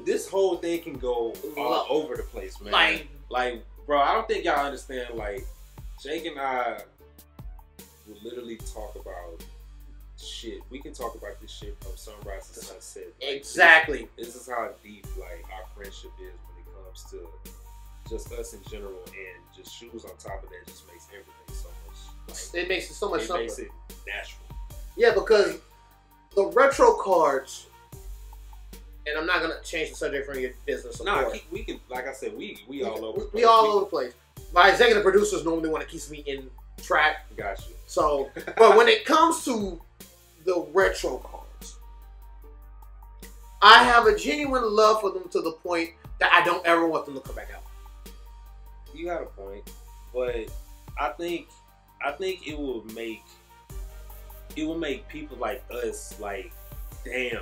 this whole thing can go all over the place, man. Like, bro, I don't think y'all understand. Like, Jake and I will literally talk about shit. We can talk about this shit from sunrise to sunset. Like, exactly. This is how deep like our friendship is when it comes to just us in general, and just shoes on top of that just makes everything so much. Like, it makes it so much simpler. It makes it natural. Yeah, because the retro cards, and I'm not gonna change the subject from your business. No, we can. Like I said, we all over. We all over the place. My executive producers normally want to keep me in track. Got you. So, but when it comes to the retro cards, I have a genuine love for them to the point that I don't ever want them to come back out. You got a point, but I think it will make people like us like, damn,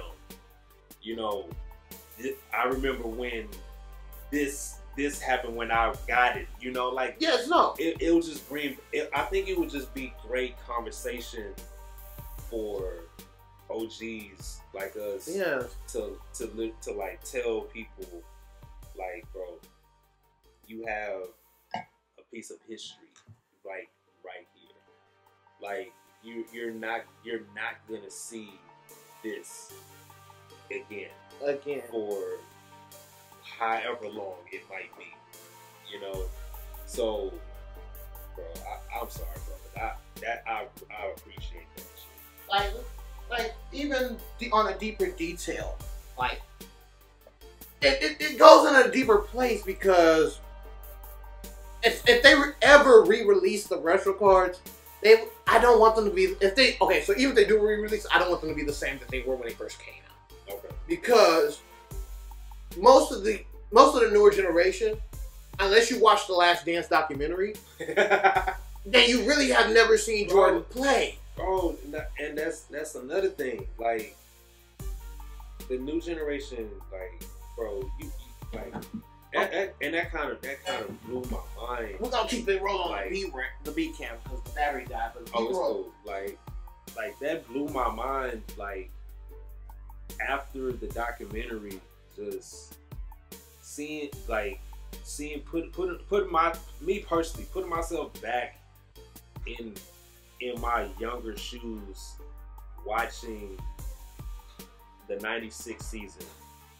you know. I remember when this this happened when I got it. You know, like yes, no. It would just bring. I think it would just be great conversation for OGs like us. Yeah. To like tell people, like, bro, you have a piece of history, like right here. Like you're not gonna see this again for however long it might be, you know. So, bro, I'm sorry, bro, but I appreciate that shit. Like even on a deeper detail, like it goes in a deeper place because if they ever re-release the retro cards, I don't want them to be so even if they do re-release, I don't want them to be the same that they were when they first came out. Okay. Because most of the newer generation, unless you watch the Last Dance documentary, then you really have never seen Jordan play. Bro, and that's another thing. Like the new generation, like, bro, you like, and that kind of blew my mind. We're gonna keep it rolling like, on the beat cam because the battery died. But it's cool. Like that blew my mind. Like after the documentary, just putting myself back in my younger shoes, watching the '96 season.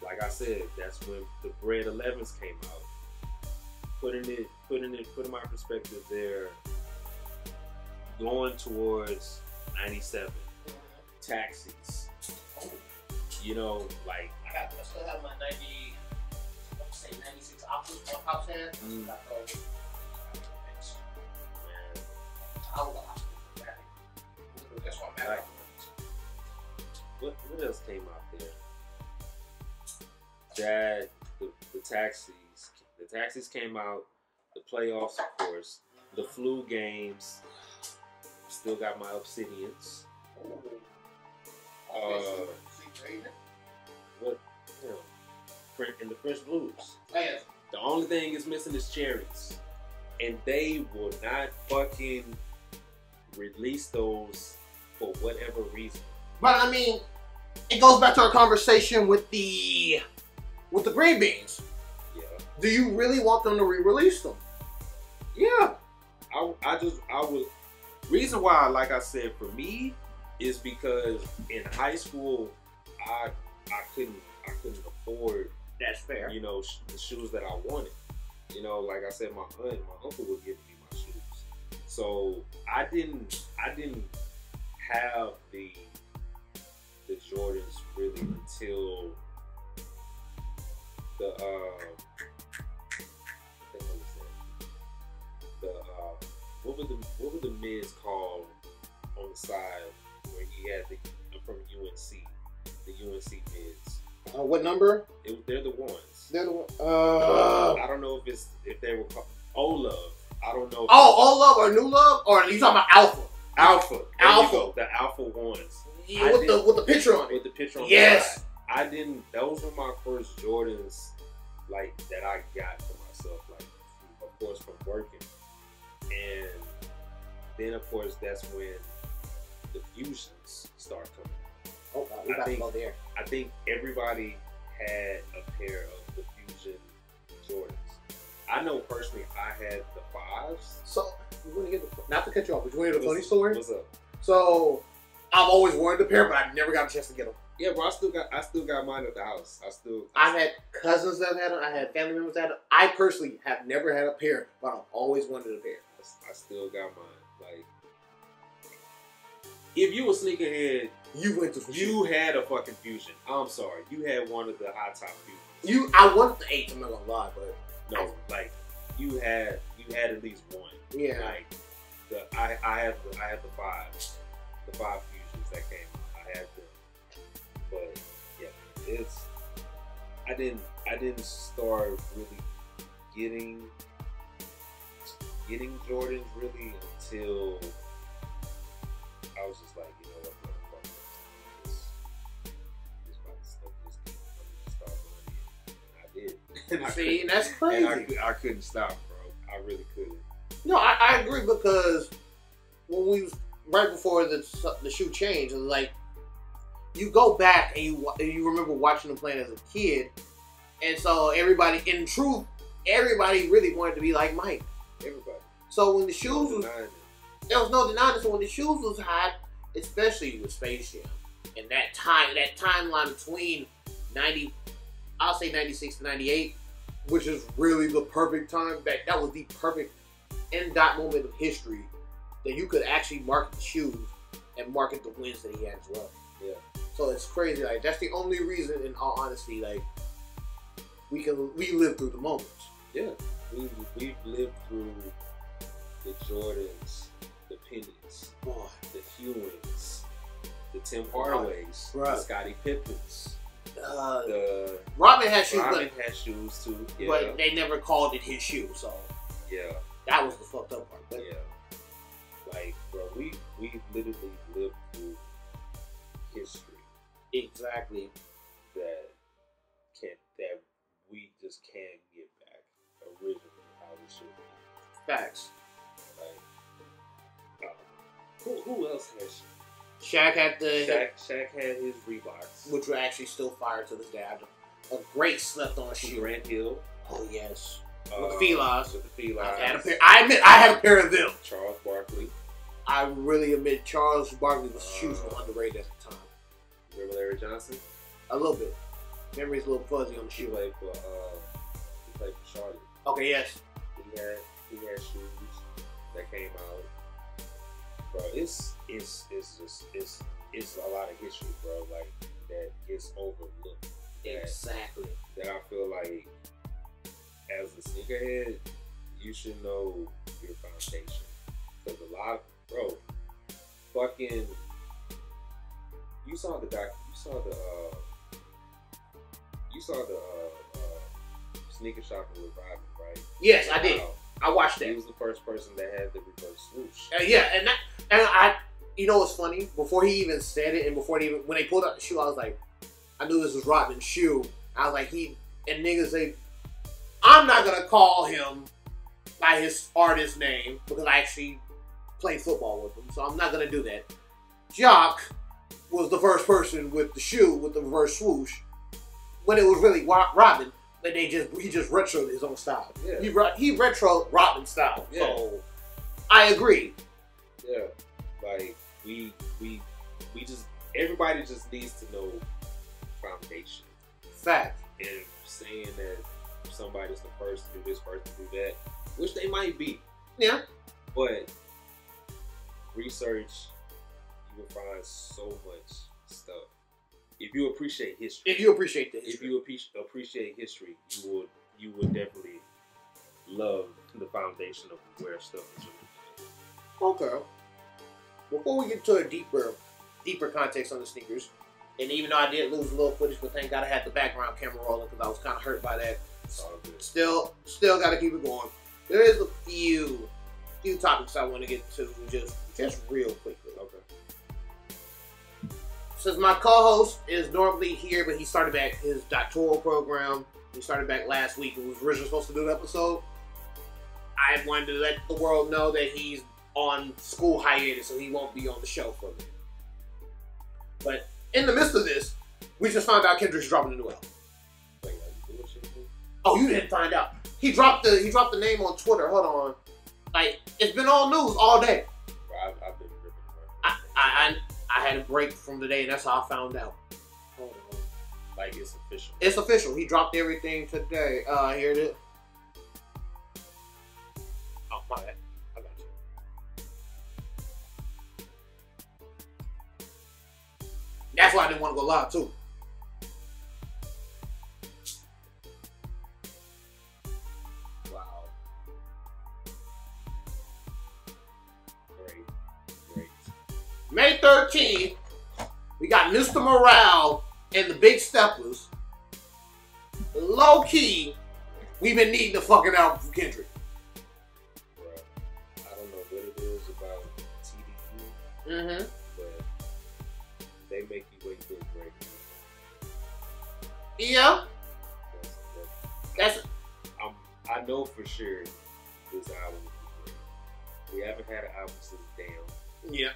Like I said, that's when the Bread 11s came out. Putting my perspective there, going towards '97, Taxis. You know, like I still have my 96 Optus head. That's what I'm at. What else came out there? That the taxis came out. The playoffs, of course. The flu games. Still got my Obsidians. What? You know, and the Fresh Blues. Yes. The only thing is missing is cherries, and they will not fucking release those for whatever reason. But I mean, it goes back to our conversation with the green beans. Yeah. Do you really want them to re-release them? Yeah. I would. Reason why, like I said, for me, is because in high school, I couldn't afford. That's fair. You know, the shoes that I wanted. You know, like I said, my aunt and my uncle would give me my shoes. So I didn't have the Jordans really until what were the mids called on the side where he had from UNC, the UNC mids. What number? They're the ones. They're the ones. I don't know if they were called O-Love. I don't know. O-Love or New Love, or are you talking about Alpha? Alpha. Alpha. The Alpha ones. Yeah, with the picture on it. With the picture on yes. the side. Those were my first Jordans, like, that I got for myself, like, of course, from working. And then, of course, that's when the Fusions start coming. Oh, we got to go there. I think everybody had a pair of the Fusion Jordans. I know personally, I had the 5s. So, you want to get not to cut you off, but you want to hear the funny story? What's up? So, I've always wanted the pair, but I never got a chance to get them. Yeah, bro, I still got mine at the house. I've had cousins that have had them. I had family members that had them. I personally have never had a pair, but I've always wanted a pair. I still got mine. Like, if you a sneakerhead, you had a fucking Fusion. I'm sorry, you had one of the high top Fusions. I wanted the 8. I'm not gonna lie, but no, like you had at least one. Yeah. Like I had the 5 Fusions that came out. I had them, but yeah, I didn't start really getting Jordans really until I was just like, you know what, motherfucker, this about stuff just start running. And I did. See, and that's crazy. And I couldn't stop, bro. I really couldn't. No, I agree because when we was right before the shoe change, it was like you go back and you remember watching them playing as a kid, and so everybody, in truth, everybody really wanted to be like Mike. Everybody. So when the shoes was, there was no denying it. So when the shoes was hot, especially with Space Jam, and that timeline between 90, I'll say 96 to 98, which is really the perfect time. That was the perfect end dot moment of history that you could actually market the shoes and market the wins that he had as well. Yeah. So it's crazy. Like that's the only reason, in all honesty, like we live through the moments. Yeah. We've lived through the Jordans, the Pennies, the Hewings, the Tim Hardaways, the Scottie Pippens. Rodman had shoes, had shoes too, yeah. But they never called it his shoe, so yeah, that was the fucked up part. But yeah, like bro, we literally lived through history, exactly, that we just can't get back originally how we should be. Facts. Like, who else has? Shaq had Shaq had his Reeboks, which were actually still fire to this day. A great slept-on shoe. Grant Hill. Oh yes, with the Felines. With the Felines. I admit I had a pair of them. Charles Barkley. I really admit Charles Barkley's shoes were underrated at the time. Remember Larry Johnson? A little bit. Memory's a little fuzzy on the shoe. He played for Charlotte. Okay, yes. He had shoes that came out. Bro, it's a lot of history, bro. Like that is overlooked. Exactly. That I feel like, as a sneakerhead, you should know your foundation. Because a lot, bro, fucking, you saw the sneaker shopping with Rodman, right? Yes, I did. I watched that. He was the first person that had the reverse swoosh. Yeah, and I, you know what's funny? Before he even said it, and when they pulled out the shoe, I was like, I knew this was Rodman's shoe. I was like, and niggas say, I'm not gonna call him by his artist name because I actually played football with him, so I'm not gonna do that. Jock was the first person with the shoe with the reverse swoosh when it was really Rodman. But he just retroed his own style. Yeah. He retro Rodman style. Yeah. So I agree. Yeah. Like we just, everybody just needs to know foundation. Fact. And saying that somebody's the first to do this, first to do that, which they might be. Yeah. But research, you will find so much stuff. If you appreciate history, if you appreciate history, you will definitely love the foundation of where stuff is. Okay. Before we get to a deeper context on the sneakers, and even though I did lose a little footage, but thank God I had the background camera rolling because I was kind of hurt by that. Still got to keep it going. There is a few topics I want to get to just real quickly. Okay. Since my co-host is normally here, but he started back his doctoral program. He started back last week and was originally supposed to do an episode. I wanted to let the world know that he's on school hiatus, so he won't be on the show for me. But in the midst of this, we just found out Kendrick's dropping a new album. Oh, you didn't find out? He dropped the name on Twitter. Hold on, like it's been on news all day. I've been ripping. I had a break from the day, and that's how I found out. Hold on. Like, it's official. It's official. He dropped everything today. Here it is. Oh, my bad. I got you. That's why I didn't want to go live, too. Wow. Great. May 13th, we got Mr. Morale and the Big Steppers. Low key, we've been needing a fucking album from Kendrick. Bro, I don't know what it is about TDE, but they make you wait for a break. Yeah. That's I know for sure this album is great. We haven't had an album since Damn. Yeah.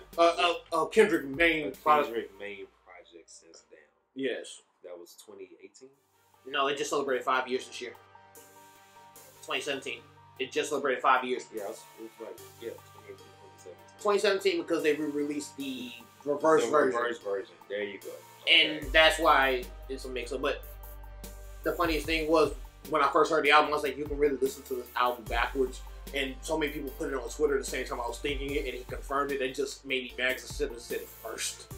Kendrick main project. Kendrick main project since Damn. Yes. That was 2018? No, it just celebrated 5 years this year. 2017. It just celebrated 5 years. Yeah, it was like, 2018, 2017 because they re-released the reverse version. Reverse version. There you go. Okay. And that's why it's a mix-up. But the funniest thing was, when I first heard the album, I was like, you can really listen to this album backwards. And so many people put it on Twitter the same time I was thinking it, and he confirmed it. It just made me mad because I should have said it first.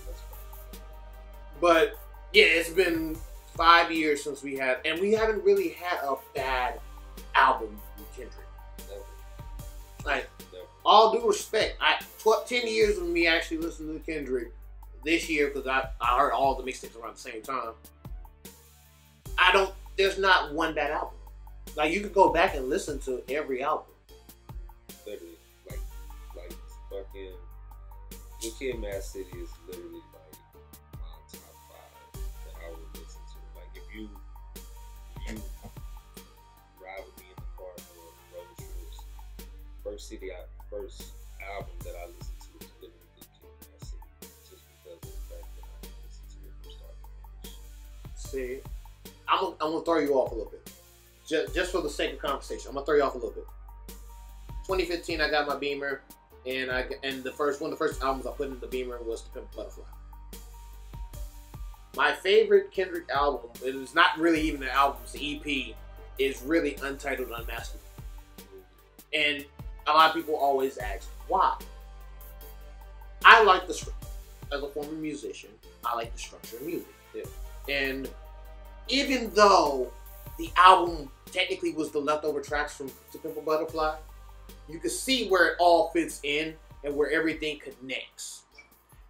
But, yeah, it's been 5 years since we had, and we haven't really had a bad album with Kendrick. Never. Like, Never. All due respect, 10 years of me actually listening to Kendrick this year, because I heard all the mixtapes around the same time. There's not one bad album. Like, you could go back and listen to every album. Literally, like fucking New Kid, Mad City is literally like my top 5 that I would listen to. Like if you ride with me in the car for road trips, first album that I listened to was literally New Kid, Mad City, just because of the fact that I listened to it from start to finish. See, I'm gonna throw you off a little bit, just for the sake of conversation. I'm gonna throw you off a little bit. 2015, I got my Beamer, and one of the first albums I put in the Beamer was The Pimp Butterfly. My favorite Kendrick album, it is not really even an album, it's an EP, is really Untitled Unmastered. And a lot of people always ask, why? I like the structure. As a former musician, I like the structure of music. Yeah. And even though the album technically was the leftover tracks from To Pimp a Butterfly, you can see where it all fits in and where everything connects.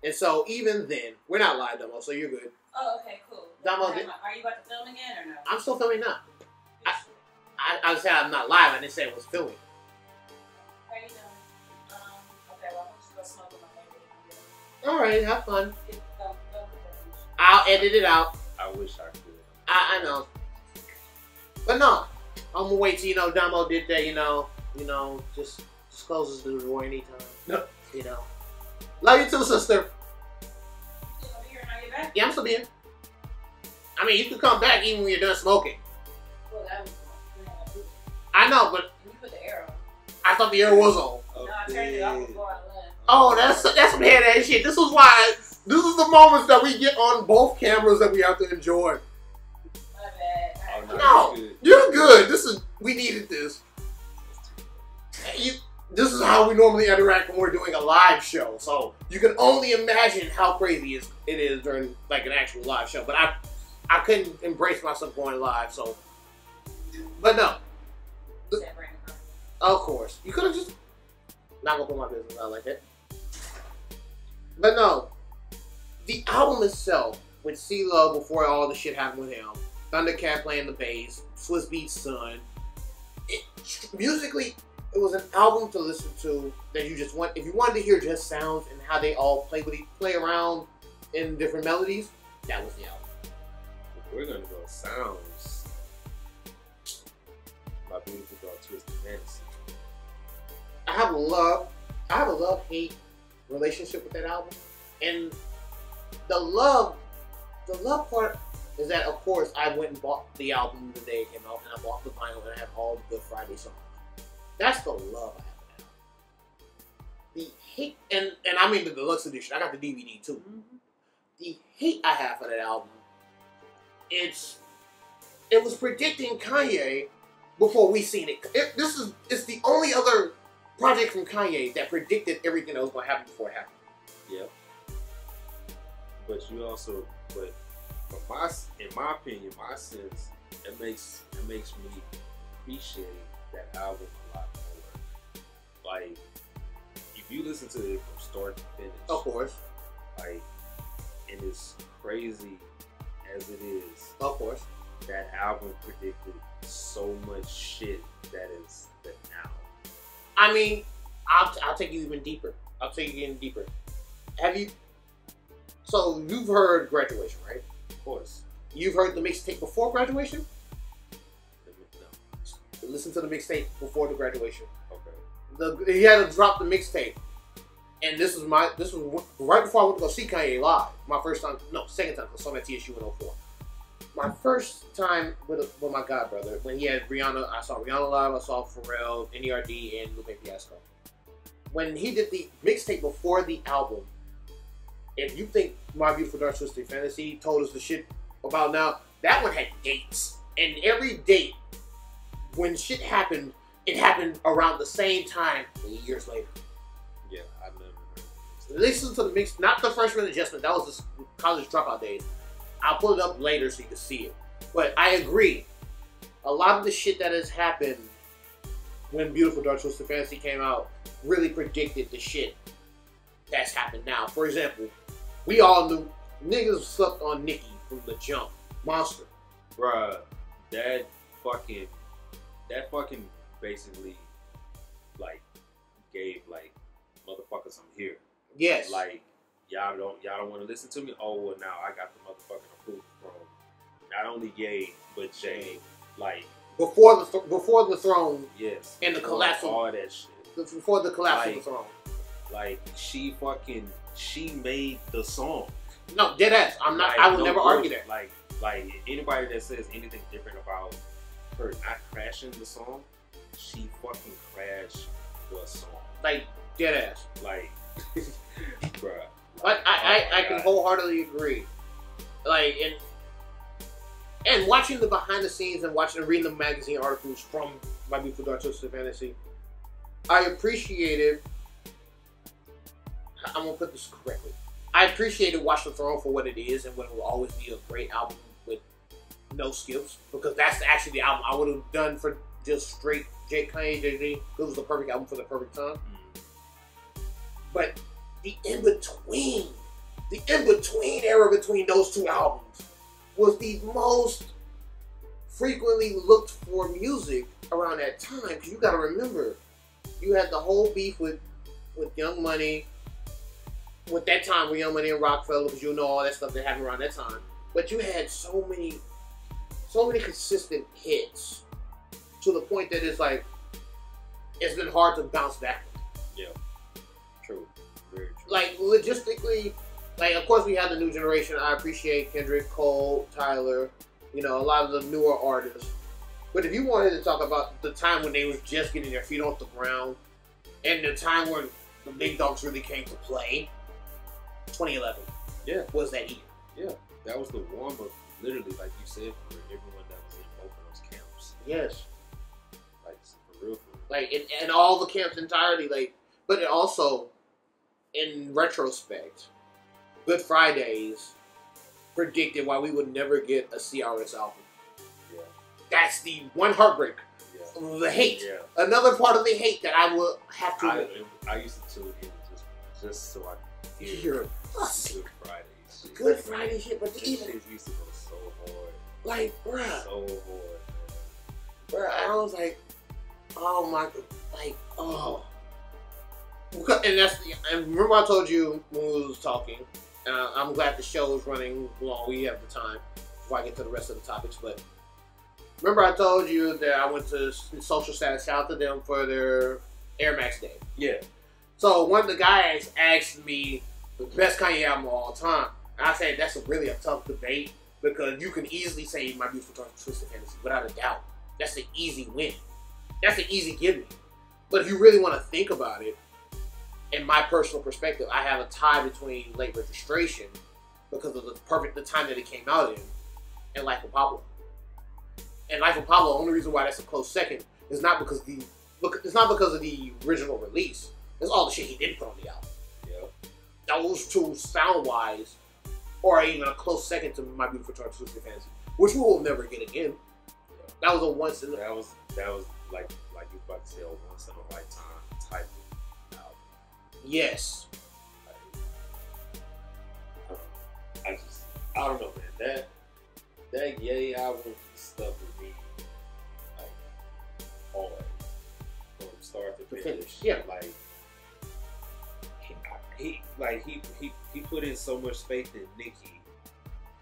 And so even then, we're not live, Damo, so you're good. Oh, okay, cool. Damo, are you about to film again or no? I'm still filming now. I said I'm not live. I didn't say I was filming. How you doing? Okay, well, I'm just going to smoke with my neighbor. All right, have fun. I'll edit it out. I wish I could. I know. But no, I'm going to wait till, Damo did that, just closes the door anytime. No. Love you too, sister. You gonna be here when I get back? Yeah, I'm still being. I mean, you can come back even when you're done smoking. Well, that was I know, but you put the air on. I thought the air was on. No, I turned it off before I left. Oh, that's some head-ass shit. This is the moments that we get on both cameras that we have to enjoy. My bad. No, you're good. We needed this. This is how we normally interact when we're doing a live show. So you can only imagine how crazy it is during like an actual live show. But I couldn't embrace myself going live. So, but no. Of course, you could have just not gonna put my business out like that. But no, the album itself with CeeLo before all the shit happened with him, Thundercat playing the bass, Swiss Beats Son. Musically, it was an album to listen to that you just want. If you wanted to hear just sounds and how they all play around in different melodies, that was the album. If we're gonna go sounds, My Beautiful Dark Twisted Fantasy. I have a love-hate relationship with that album, and the love part is that, of course, I went and bought the album the day it came out, and I bought the vinyl, and I have all the Good Friday songs. That's the love I have for that album. The hate, and I mean the deluxe edition. I got the DVD too. Mm-hmm. The hate I have for that album, it was predicting Kanye before we seen it. It's the only other project from Kanye that predicted everything that was going to happen before it happened. Yep. But in my opinion, my sense, it makes me appreciate that album a lot more. Like, if you listen to it from start to finish, of course, like, and as crazy as it is, of course, that album predicted so much shit that is the now. I mean, I'll take you even deeper. So you've heard Graduation, right? Of course. You've heard the mixtape before Graduation? No. listen to the mixtape before the graduation. Okay. He had to drop the mixtape, and this was right before I went to go see Kanye live. My first time, no, second time. I saw him at TSU in 04. My first time with my god brother when he had Rihanna. I saw Rihanna live. I saw Pharrell, NERD, and Lupe Fiasco. When he did the mixtape before the album, if you think My Beautiful Dark Twisted Fantasy told us the shit about now, that one had dates, and every date when shit happened, it happened around the same time years later. Yeah, I never heard. Listen to the mix, not the Freshman Adjustment. That was the college dropout days. I'll pull it up later so you can see it. But I agree. A lot of the shit that has happened when Beautiful Dark Twisted Fantasy came out really predicted the shit that's happened now. For example, we all knew niggas slept on Nicki from the jump. Monster. Bruh, that fucking basically like gave like motherfuckers I'm here. Yes. Like y'all don't want to listen to me? Oh well, now I got the motherfucking approval from not only Ye but Jay. Like before the throne. Yes. And the collapse of all that shit. Before the collapse of the throne. Like she made the song. No, dead ass. I'm not. Like, I will never argue that. Like anybody that says anything different about her not crashing the song, she fucking crashed the song. Like dead ass. Like, bruh. Like I can wholeheartedly agree. Like and watching the behind the scenes and reading the magazine articles from My Beautiful Dark Twisted Fantasy, I appreciated. I'm gonna put this correctly. I appreciated Watch the Throne for what it is and what will always be a great album with no skips, because that's actually the album I would have done for just straight Kanye, Jay-Z. It was the perfect album for the perfect time. But the in-between era between those two albums was the most frequently looked for music around that time. Because you gotta remember, you had the whole beef with Young Money, with that time with Young Money and Rockefeller, because you know all that stuff that happened around that time. But you had so many consistent hits to the point that it's like, it's been hard to bounce back. Yeah. True. Very true. Like, logistically, like, of course we have the new generation. I appreciate Kendrick, Cole, Tyler, you know, a lot of the newer artists. But if you wanted to talk about the time when they was just getting their feet off the ground and the time when the big dogs really came to play, 2011 was that year. Yeah, that was the warm-up, literally, like you said, for everyone that was in both of those camps. Yes. Like, for real. Like, in all the camps entirety, like, but it also, in retrospect, Good Fridays predicted why we would never get a CRS album. Yeah. That's the one heartbreak. Yeah. The hate. Yeah. Another part of the hate that I will have to... I used to tune in just so I could hear Good Friday shit. Good Friday shit, but even... It used to go so hard. Like, bruh. So hard, man. Bruh, I was like, oh my... Like, oh... And remember I told you when we was talking, I'm glad the show is running long. We have the time before I get to the rest of the topics. But remember I told you that I went to Social Status. Shout out to them for their Air Max Day. Yeah. So one of the guys asked me the best Kanye album of all time. And I said that's really a tough debate because you can easily say My Beautiful Dark Twisted Fantasy without a doubt. That's an easy win. That's an easy give me. But if you really want to think about it, in my personal perspective, I have a tie between Late Registration because of the time that it came out in, and Life of Pablo. And Life of Pablo, the only reason why that's a close second is not because of the original release. It's all the shit he did put on the album. Yeah. Those two sound-wise are even a close second to My Beautiful Dark Twisted Fantasy, which we will never get again. Yeah. That was a once in a... That was like you about to say, a once in a lifetime type of album. Yes. I don't know, man. That Ye album stuck with me like always, from start to finish. Yeah. He put in so much faith in Nicki,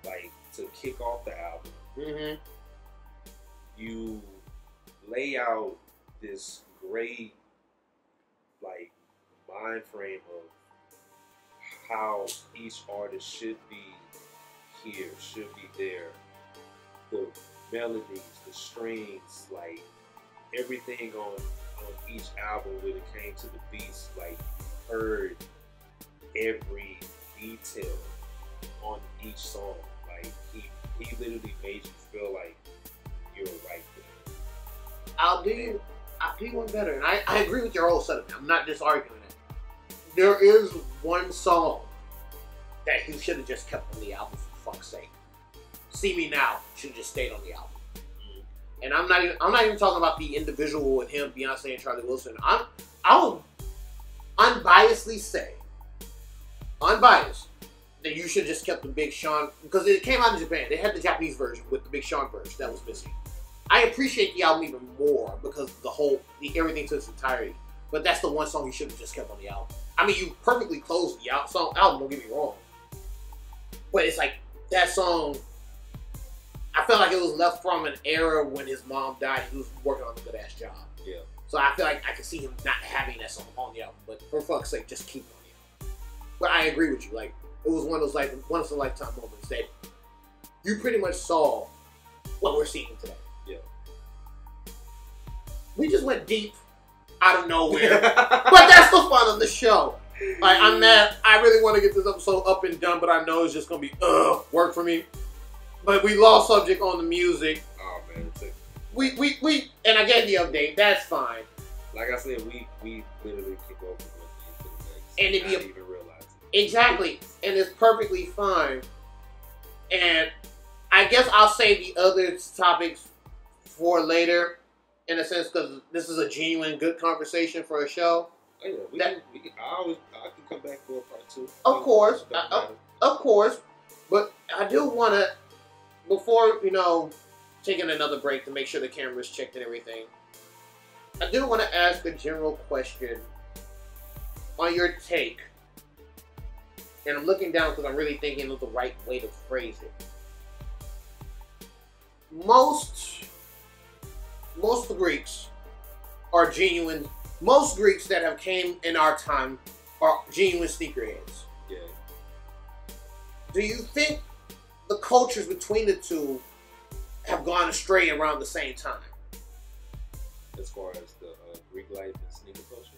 like to kick off the album. Mm-hmm. You lay out this great like mind frame of how each artist should be here, should be there. The melodies, the strings, like everything on each album when it came to the beats, like heard every detail on each song. Like he literally made you feel like you're right there. I'll do you one better, and I agree with your whole setup. I'm not just arguing that. There is one song that he should have just kept on the album, for fuck's sake. See Me Now should have just stayed on the album. And I'm not even talking about the individual with him, Beyonce and Charlie Wilson. I'll unbiasedly say, that you should have just kept the Big Sean, because it came out in Japan. They had the Japanese version with the Big Sean verse that was missing. I appreciate the album even more because of everything to its entirety. But that's the one song you should have just kept on the album. I mean, you perfectly closed the album, don't get me wrong. But it's like, that song, I felt like it was left from an era when his mom died and he was working on a good-ass job. Yeah. So I feel like I could see him not having that song on the album. But for fuck's sake, just keep it on the album. But I agree with you. Like, it was one of those like once-in-a-lifetime moments that you pretty much saw what we're seeing today. Yeah. We just went deep out of nowhere. But that's the fun of the show. Like, I'm mad. I really want to get this episode up and done, but I know it's just going to be work for me. But we lost subject on the music. Oh, man. And I gave the update. That's fine. Like I said, we literally can go from one thing to the next. And if you even realize it. Exactly. And it's perfectly fine. And I guess I'll save the other topics for later, in a sense, because this is a genuine good conversation for a show. Oh, yeah, I can come back for a part 2. Of course. Of course. But I do want to, before, taking another break to make sure the camera's checked and everything, I do want to ask a general question on your take. And I'm looking down because I'm really thinking of the right way to phrase it. Most Greeks are genuine. Most Greeks that have came in our time are genuine sneakerheads. Yeah. Do you think the cultures between the two have gone astray around the same time? As far as the Greek life and sneaker culture?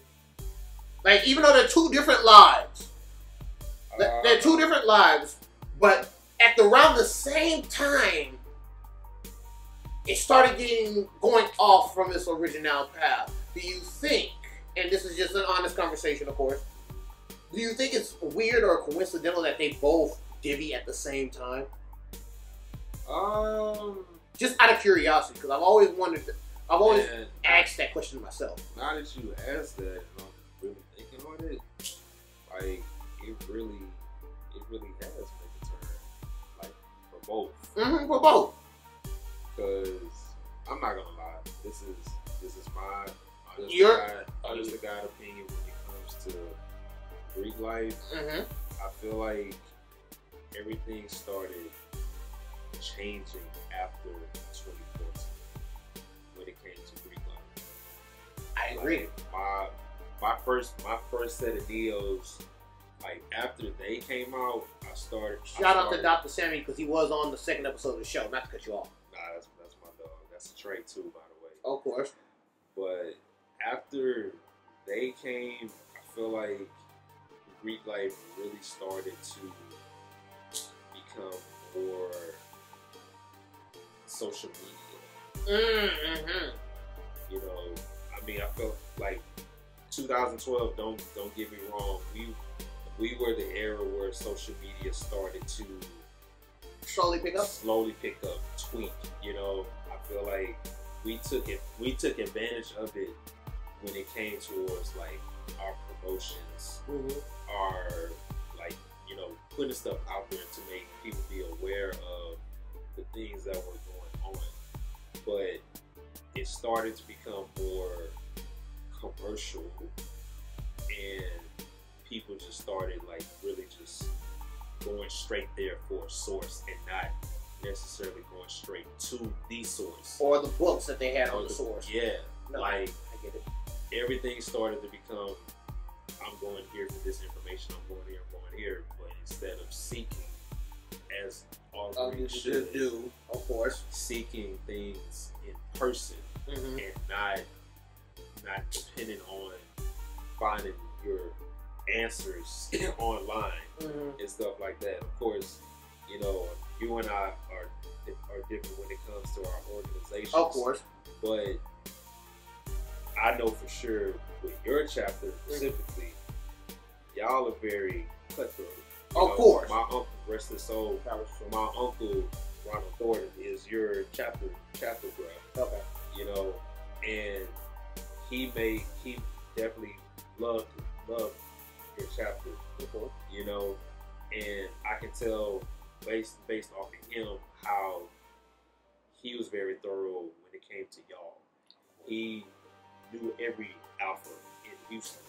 Like, even though they're two different lives. They're two different lives, but at around the same time, it started going off from its original path. Do you think, and this is just an honest conversation, of course, do you think it's weird or coincidental that they both divvy at the same time? Just out of curiosity, because I've always wondered, I've always asked that question to myself. Now that you asked that, and I'm really thinking on it, like, it really has made a turn, like, for both. For both. Because I'm not gonna lie, this is my honest to God opinion when it comes to Greek life. I feel like everything started changing after 2014 when it came to Greek life. I agree. Like, my first set of Neos, like, after they came out, I started. Shout out to Dr. Sammy, because he was on the second episode of the show. Not to cut you off. Nah, that's my dog. That's a Trey too, by the way. Of course. But after they came, I feel like Greek life really started to become more social media. You know, I mean, I felt like 2012. Don't get me wrong. We were the era where social media started to slowly pick up, tweak. You know, I feel like we took advantage of it when it came towards like our promotions, our like, you know, putting stuff out there to make people be aware of the things that were going on. But it started to become more commercial, and people just started like really just going straight there for a source and not necessarily going straight to the source or the books that they had or on the source. Yeah, No, like I get it. everything started to become, I'm going here for this information, I'm going here, I'm going here, but instead of seeking, as all You should do, of course, seeking things in person mm-hmm. and not depending on finding your answers online Mm-hmm. and stuff like that. Of course, you know, you and I are different when it comes to our organizations. Of course. But I know for sure with your chapter specifically, y'all are very cutthroat. Of course. My uncle, rest his soul, my uncle Ronald Thornton is your chapter bro. Okay. You know, and he definitely loved your chapter. Mm-hmm. You know, and I can tell based off of him how he was very thorough when it came to y'all. He knew every alpha in Houston.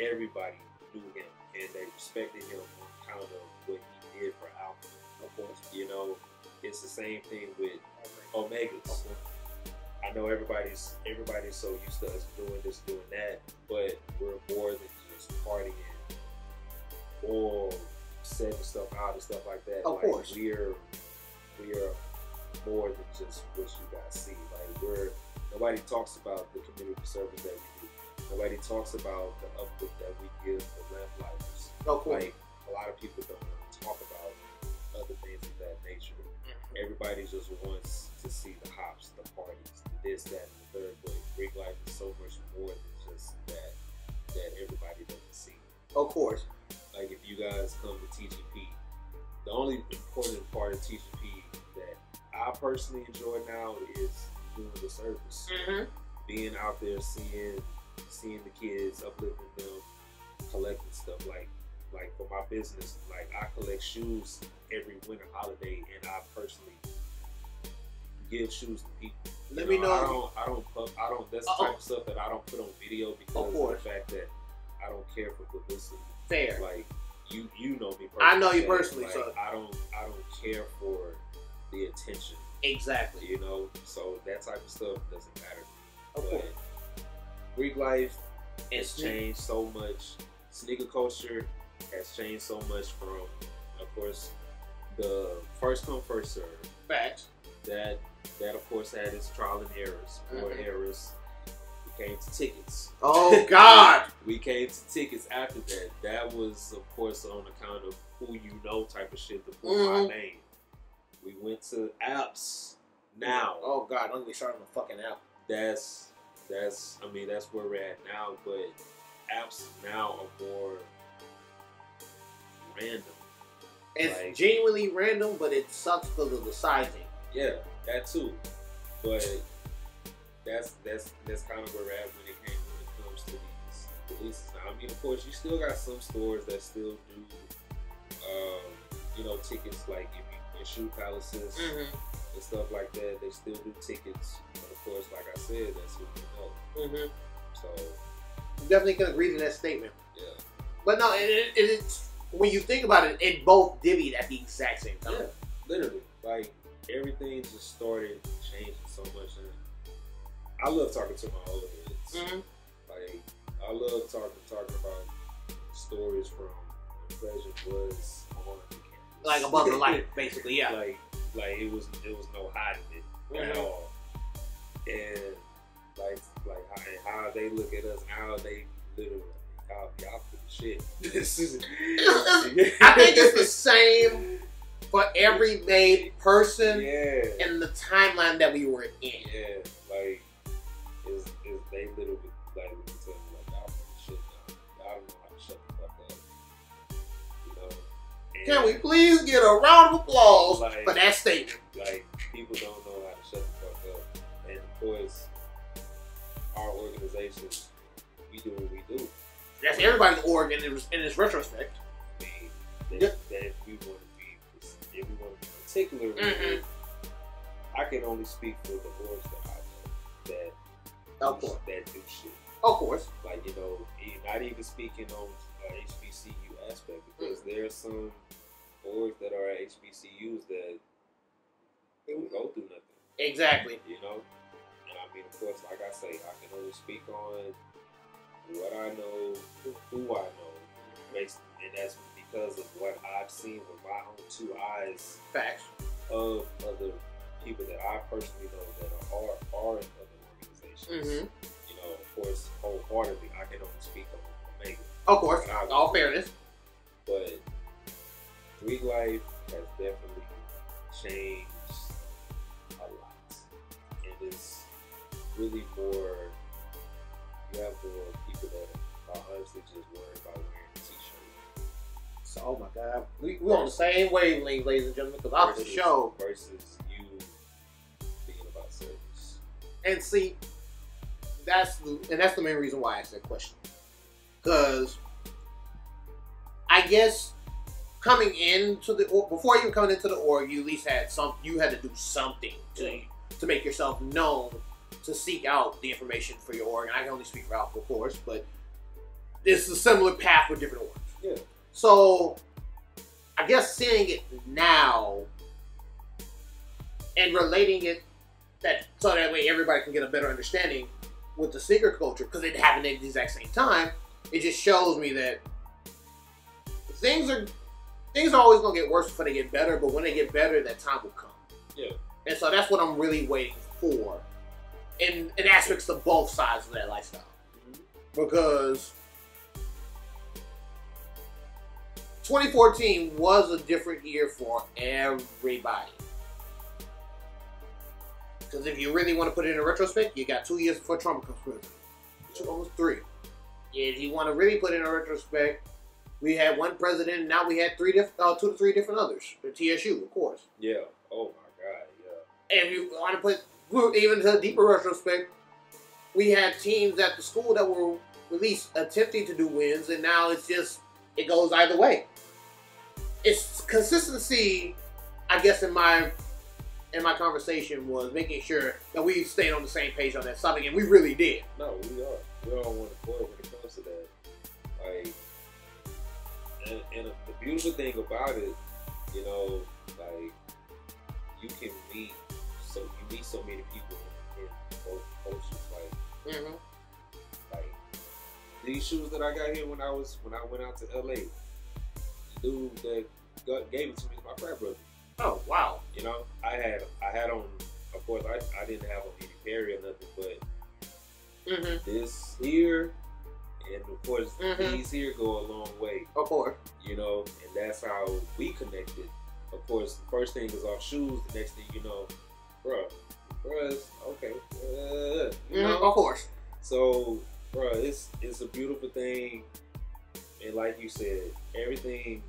Everybody knew him, and they respected him on account of what he did for alpha. Of course. You know, it's the same thing with Omegas. I know everybody's so used to us doing this, doing that, but we're more than just partying or setting stuff out and stuff like that. Of course. We are more than just what you guys see. Like nobody talks about the community service that we do. Nobody talks about the uplift that we give the lamplighters. Of course. Like a lot of people don't talk about other things of that nature. Mm-hmm. Everybody just wants to see the hops, the parties, the this, that, and the third. But Greek life is so much more than just that everybody doesn't see. Of course. Like if you guys come to TGP, the only important part of TGP that I personally enjoy now is doing the service. Mm-hmm. Being out there, seeing the kids, uplifting them, collecting stuff. Like for my business, like I collect shoes every winter holiday, and I personally give shoes to people. Let me know. I don't. That's the type of stuff that I don't put on video because of the fact that I don't care for publicity. Fair. Like you know me personally. I know you personally, like, so I don't care for the attention. Exactly. You know, so that type of stuff doesn't matter. Of but course. Greek life And has changed so much. Sneaker culture has changed so much from, of course, the first come first serve. Facts. That of course had its trial and errors, more errors. We came to tickets. Oh God! We came to tickets after that. That was of course on account of who you know type of shit to put my name. We went to apps now. Oh God! Don't get me started on the fucking app. That's where we're at now. But apps now are more random. It's like, genuinely random, but it sucks because of the sizing. Yeah, that too. But that's kind of where we're at when it comes to these releases. Now, I mean, of course, you still got some stores that still do, tickets like if you in shoe palaces and stuff like that. They still do tickets, but of course, like I said, that's who you know. So definitely can agree to that statement. Yeah. But no, it's when you think about it, it both divvied at the exact same time. Yeah, literally, like everything just started changing so much, and I love talking to my older kids. Like I love talking about stories from when Pleasure was on the campus, like above the light, basically. Yeah. Like it was no hiding it at all, and like how they look at us now, they literally y'all for the shit. I think it's the same for every made person in the timeline that we were in. Yeah, like is they literally like we can tell me like y'all for the shit now. Y'all don't know how to shut the fuck up. You know? And can we please get a round of applause for that statement? Like people don't know how to shut the fuck up, and of course, our organizations, we do what we do. That's everybody's org in this retrospect. I mean, that if we want to be particular, I can only speak for the orgs that I know that do shit. Of course. Like, not even speaking on HBCU aspect, because there are some orgs that are HBCUs that don't go through nothing. Exactly. You know? And I mean, of course, like I say, I can only speak on what I know, who I know, and that's because of what I've seen with my own two eyes. Facts. Of other people that I personally know that are in other organizations. Mm-hmm. You know, of course, wholeheartedly, I can only speak on Omega. Of course, all fairness. But Greek life has definitely changed a lot. And it's really more, you have more people that are honestly just worried about wearing a t-shirt. So, oh my God, we're on the same wavelength, ladies and gentlemen, because I'm the show. Versus you being about service. And see, that's the main reason why I asked that question. Because I guess coming into the before even coming into the org, you at least had you had to do something to make yourself known, to seek out the information for your org. And I can only speak for Alpha, of course, but it's a similar path with different orgs. Yeah. So I guess seeing it now and relating it so that way everybody can get a better understanding with the sneaker culture, because it happened at the exact same time, it just shows me that things are always gonna get worse before they get better, but when they get better, that time will come. Yeah. And so that's what I'm really waiting for in aspects of both sides of that lifestyle. Mm-hmm. Because 2014 was a different year for everybody. Because if you really want to put it in a retrospect, you got 2 years before Trump becomes president. Almost 3. If you want to really put it in a retrospect, we had one president, and now we had 2 to 3 different others. The TSU, of course. Yeah. Oh my God. Yeah. And if you want to put even to a deeper retrospect, we had teams at the school that were at least attempting to do wins, and now it's just, it goes either way. It's consistency, I guess, in my conversation was making sure that we stayed on the same page on that topic, and we really did. No, we are. We're on one accord when it comes to that. Like, and the beautiful thing about it, you know, like, you meet so many people in both cultures. Like, mm-hmm. like these shoes that I got here when I went out to LA, the dude that gave it to me is my frat brother. Oh wow! You know, I had on. Of course, I didn't have on any Perry or nothing, but mm-hmm. this here, and of course mm-hmm. these here go a long way. Of course, you know, and that's how we connected. Of course, the first thing is off shoes. The next thing you know, bruh, okay, you know? Of course. So, bruh, it's a beautiful thing, and like you said, everything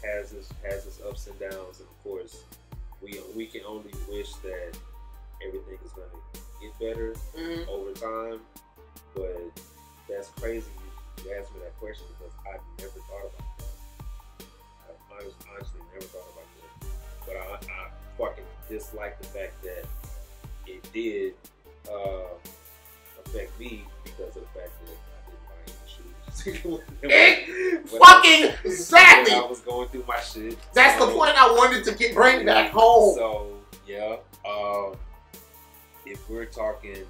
has its ups and downs, and of course, we can only wish that everything is going to get better mm-hmm. over time. But that's crazy you asked me that question, because I never thought about that. I honestly never thought about that. But I fucking dislike the fact that it did affect me because of the fact that I didn't buy any shoes. Fucking exactly. I was going through my shit. That's the point I wanted to bring back home. So yeah, if we're about to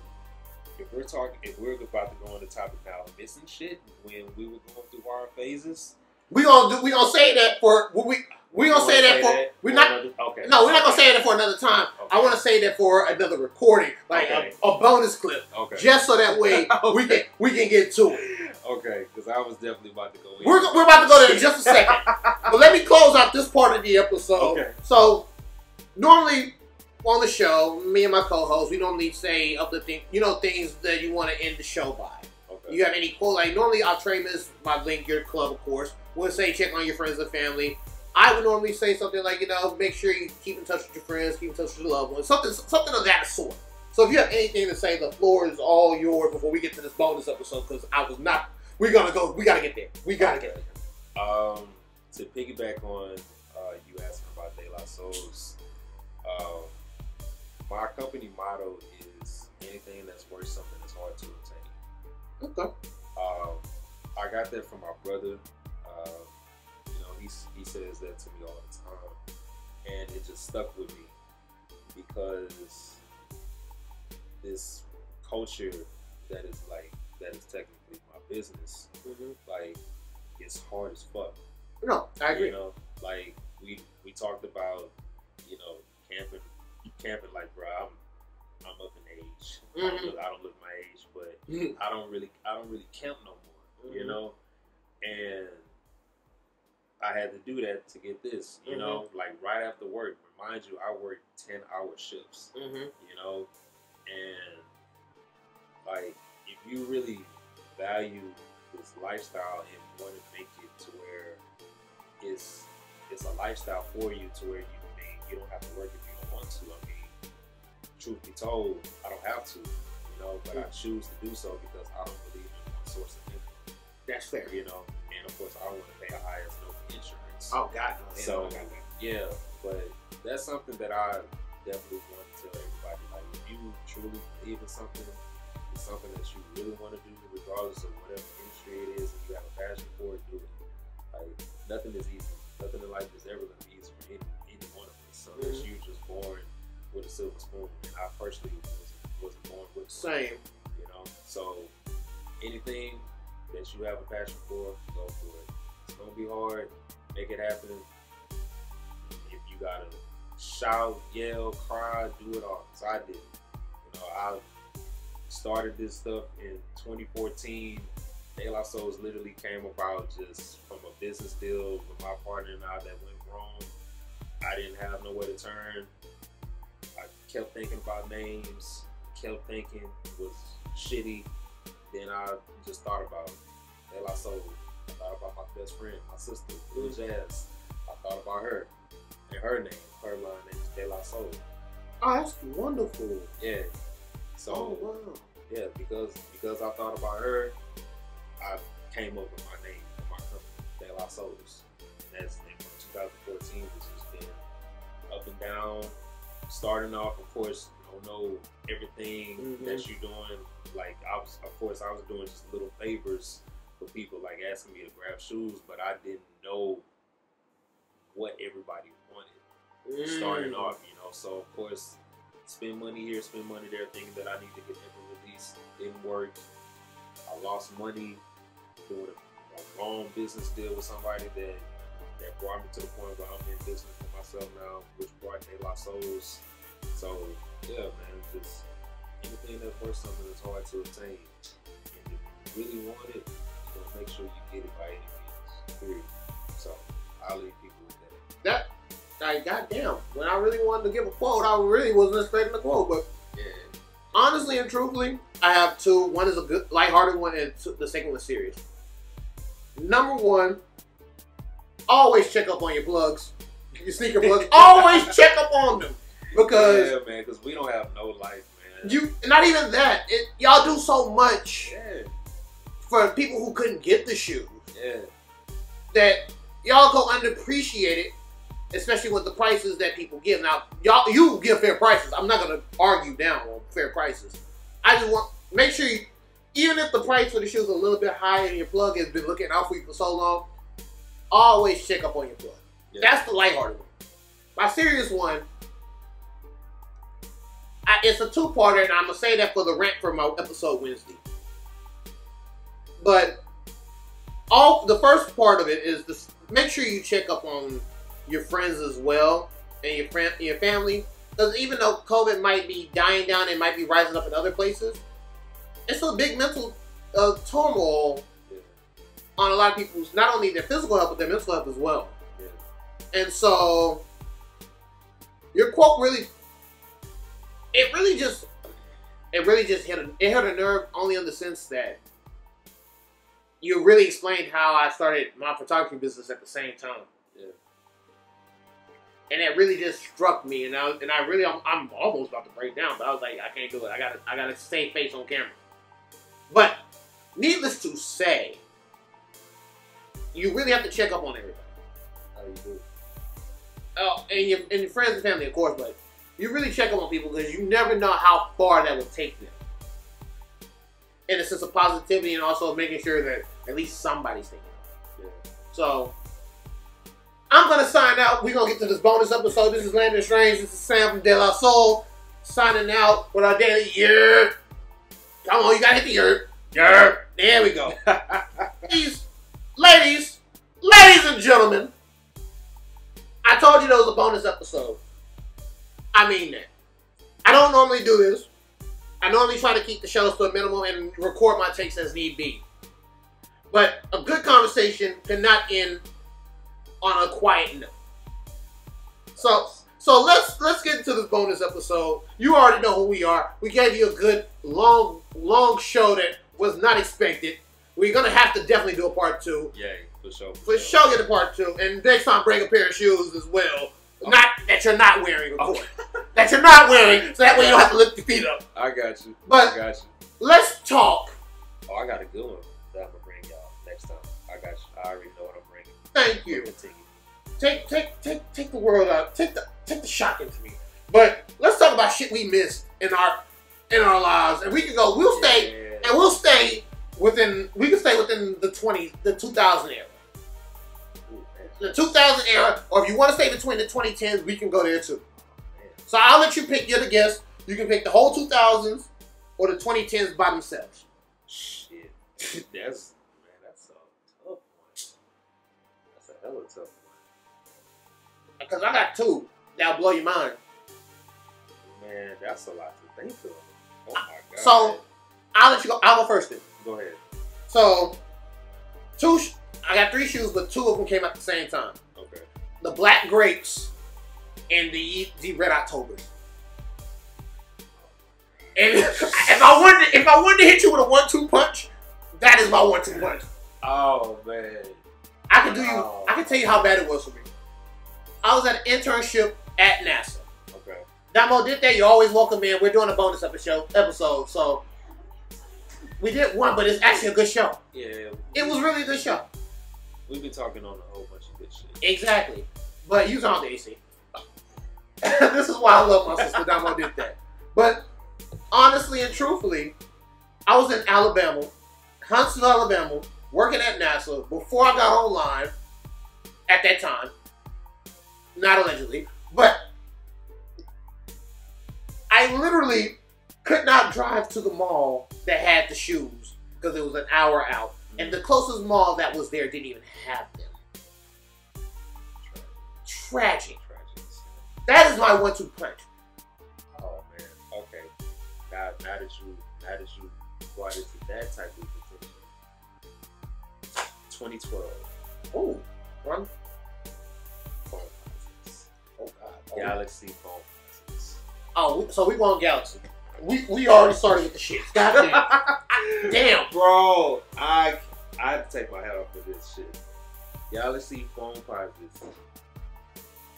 go on the topic now, missing shit when we were going through our phases. We gonna say that for we're not gonna say that for another time. Okay. I want to say that for another recording, like a bonus clip, just so that way we can get to it. Okay, because I was definitely about to go in. We're about to go there in just a second. But let me close out this part of the episode. Okay. So normally on the show, me and my co-host, we normally say uplifting, things that you want to end the show by. Okay. You have any quote? Like normally, I'll train this by link your club, of course. We'll say check on your friends and family. I would normally say something like, make sure you keep in touch with your friends, keep in touch with your loved ones, something of that sort. So if you have anything to say, the floor is all yours before we get to this bonus episode, because we gotta get there. We gotta get there. To piggyback on you asking about De La Souls, my company motto is anything that's worth something that's hard to obtain. Okay. I got that from my brother. He says that to me all the time, and it just stuck with me. because this culture that is technically my business, like it's hard as fuck. No, I agree. You know, like we talked about, you know, camping. Like, bro, I'm up in age. I don't look my age, but I don't really camp no more. You know, and I had to do that to get this. You know, like right after work. Mind you, I work 10-hour shifts. You know, and like if you really value this lifestyle and want to make it to where it's a lifestyle for you, to where you don't have to work if you don't want to. I mean, truth be told, I don't have to, you know, but I choose to do so because I don't believe in one source of income. That's fair. You know, and of course I don't want to pay a high as no insurance. Oh God, no. So yeah, but that's something that I definitely want to tell everybody. Like, if you truly believe in something, it's something that you really want to do, regardless of whatever industry it is, and you have a passion for it, do it. Like, nothing is easy. Nothing in life is ever going to be easy for any one of us. Unless you just born with a silver spoon. And I personally wasn't born with one. Same. You know? So, anything that you have a passion for, go for it. It's going to be hard. Make it happen. If you got to shout, yell, cry, do it all. So I did. You know, I started this stuff in 2014. De La Souls literally came about just from a business deal with my partner and I that went wrong. I didn't have nowhere to turn. I kept thinking about names, kept thinking it was shitty. Then I just thought about De La Souls. I thought about my best friend, my sister, Lil Jazz. I thought about her and her name. Her line name is De La Soul. Oh, that's wonderful. Yeah. So, wow. Yeah, because I thought about her, I came up with my name for my company, De La Souls. And that's from 2014, which has been up and down. Starting off, of course, you don't know everything that you're doing. Like, I was doing just little favors for people, like asking me to grab shoes, but I didn't know what everybody wanted. Starting off, you know, so of course, spend money here, spend money there, thinking that I need to get them released. Didn't work. I lost money doing a long business deal with somebody that brought me to the point where I'm in business for myself now, which brought De La Souls. So yeah, man, just anything that's worth something that's hard to obtain, and if you really want it, you know, make sure you get it by any means. Period. So I'll leave people with that. Like, goddamn, when I really wanted to give a quote, I really wasn't expecting a quote, but yeah. Honestly and truthfully, I have two. One is a good, lighthearted one, and the second one is serious. Number one, always check up on your plugs, your sneaker plugs. Always check up on them, because yeah, man, because we don't have no life, man. You not even that. Y'all do so much for people who couldn't get the shoes. Yeah, that y'all go underappreciated. Especially with the prices that people give. Now, you give fair prices. I'm not going to argue down on fair prices. I just want make sure you, even if the price for the shoes is a little bit higher and your plug has been looking out for you for so long, always check up on your plug. Yeah. That's the lighthearted one. My serious one, it's a two-parter, and I'm going to say that for the rant for my episode Wednesday. But the first part of it is this, make sure you check up on your friends as well, and your family, because even though COVID might be dying down and might be rising up in other places, it's a big mental turmoil on a lot of people's, not only their physical health, but their mental health as well. Yeah. And so, your quote really just hit a nerve, only in the sense that you really explained how I started my photography business at the same time. Yeah. And it really just struck me, and I'm almost about to break down, but I was like, I can't do it. I gotta save face on camera. But needless to say, you really have to check up on everybody. How you do? Oh, and your friends and family, of course, but you really check up on people because you never know how far that will take them. In a sense of positivity, and also making sure that at least somebody's thinking of it. Yeah. So I'm gonna sign out. We're gonna get to this bonus episode. This is Landon Strange. This is Sam from De La Soul. Signing out with our daily year. Come on, you gotta hit the year. Year. There we go. Ladies and gentlemen, I told you there was a bonus episode. I mean that. I don't normally do this. I normally try to keep the shows to a minimum and record my takes as need be. But a good conversation cannot end on a quiet note. So let's get into this bonus episode. You already know who we are. We gave you a good long show that was not expected. We're gonna have to definitely do a part 2. Yeah, for sure. For sure, get a part 2, and next time bring a pair of shoes as well. Okay. Not that you're not wearing, of course. That you're not wearing, so that way you don't have to lift your feet up. I got you. But I got you. Let's talk. Oh, I got a good one that I'm gonna bring y'all next time. I got you. I already know what I'm bringing. Thank you. Continue. Take the world out. Take the shock into me. But let's talk about shit we missed in our lives, and we can go. We'll stay within. We can stay within the 2000 era. The 2000 era, or if you want to stay between the 2010s, we can go there too. So I'll let you pick. You're the guest. You can pick the whole 2000s or the 2010s by themselves. Shit, that's a tough one. That's a hell of a tough one. Because I got 2 that'll blow your mind. Man, that's a lot to think of. Oh my god. So I'll let you go. I'll go first then. Go ahead. So I got 3 shoes, but 2 of them came out at the same time. Okay. The Black Grapes and the Red Octobers. And if I wanted to hit you with a 1-2 punch, that is my 1-2 punch. Oh man. I can tell you how bad it was for me. I was at an internship at NASA. Okay. Damo did that. You're always welcome, man. We're doing a bonus episode, so we did one, but it's actually a good show. Yeah. It was really a good show. We've been talking on a whole bunch of good shit. Exactly. But you on the AC. This is why I love my sister. Damo did that. But honestly and truthfully, I was in Alabama, Huntsville, Alabama, working at NASA before I got online at that time. Not allegedly, but I literally could not drive to the mall that had the shoes because it was an hour out. And the closest mall that was there didn't even have them. Tragic. That is my 1-2 punch. Oh man. Okay. Now that you brought it to that type of attention. 2012. Oh, run. Phone posits. Oh god. Oh. Galaxy phone posits. Oh, so we going Galaxy. We already started with the shit. Goddamn. Damn. Bro, I had to take my hat off for this shit. Galaxy phone posits.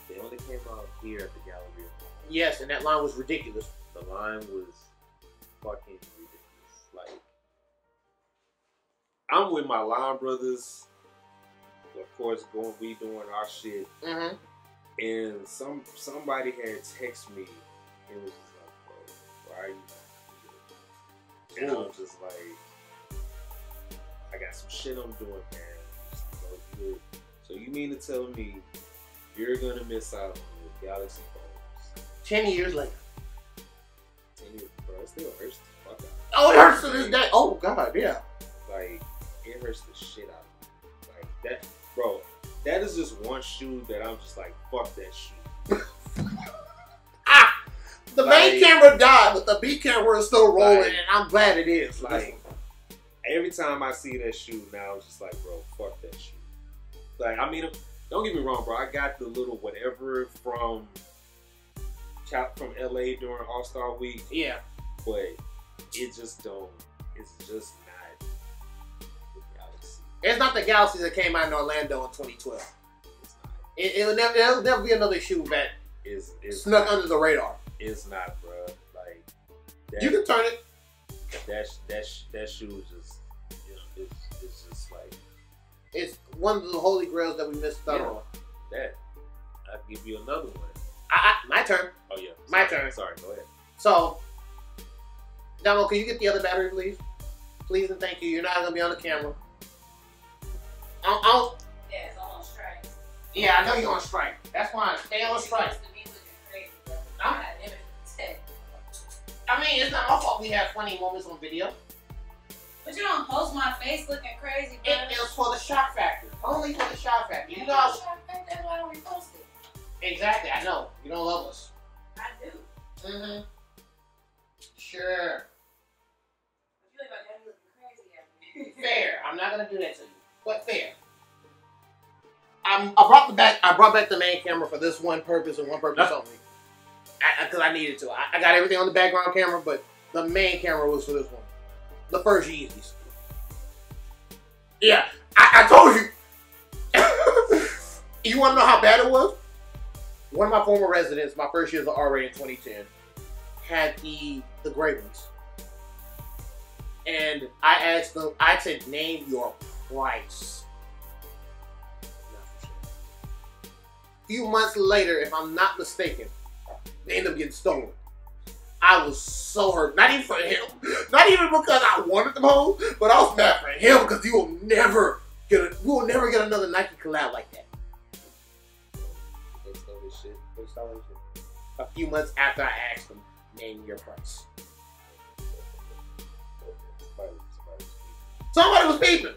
They only came out here at the Galleria. Yes, and that line was ridiculous. The line was fucking ridiculous. Like, I'm with my line brothers. Of course, we doing our shit. Mm-hmm. And somebody had texted me. It was just like, bro, why are you not here? And I was just like, I got some shit I'm doing, man. Just go good. So you mean to tell me you're gonna miss out on the Galaxy phones? 10 years later. 10 years, bro. It still hurts the fuck out. Oh, it hurts to this day. Oh god, yeah. Like, it hurts the shit out of me. Like that, bro. That is just one shoe that I'm just like, fuck that shoe. The main camera died, but the B camera is still rolling, and I'm glad it is. Like, every time I see that shoe now, I'm just like, bro, fuck that shoe. Like, I mean, don't get me wrong, bro. I got the little whatever from LA during All-Star Week. Yeah. But it just don't. It's just not the Galaxy. It's not the Galaxy that came out in Orlando in 2012. It's not. It'll never be another shoe that snuck under the radar. It's not, bro. Like, that, you can turn it. That shoe is just, you know, it's just like, it's one of the holy grails that we missed out on. That I'll give you another one. My turn. Oh yeah, my turn. Sorry, go ahead. So, Damo, can you get the other battery, please? Please and thank you. You're not gonna be on the camera. Yeah, it's almost right. Yeah, I know you're on strike. That's fine. Stay on strike. I mean, it's not my fault we have funny moments on video. But you don't post my face looking crazy, bro. It was for the shock factor. Only for the shock factor. You know, That's why I don't repost it. Exactly, I know. You don't love us. I do. Mm-hmm. Sure. But you ain't about to looking crazy at me. Fair. I'm not gonna do that to you. But fair. I brought back the main camera for this one purpose and one purpose only. Because I needed to. I got everything on the background camera, but the main camera was for this one. The first Yeezys. Yeah, I told you. You want to know how bad it was? One of my former residents, my first year as an RA in 2010, had the gray ones. And I asked them, I said, name your price. A few months later, if I'm not mistaken, they ended up getting stolen. I was so hurt. Not even for him. Not even because I wanted them home, but I was mad for him because we will never get another Nike collab like that. A few months after I asked them, name your price. Somebody was peeping.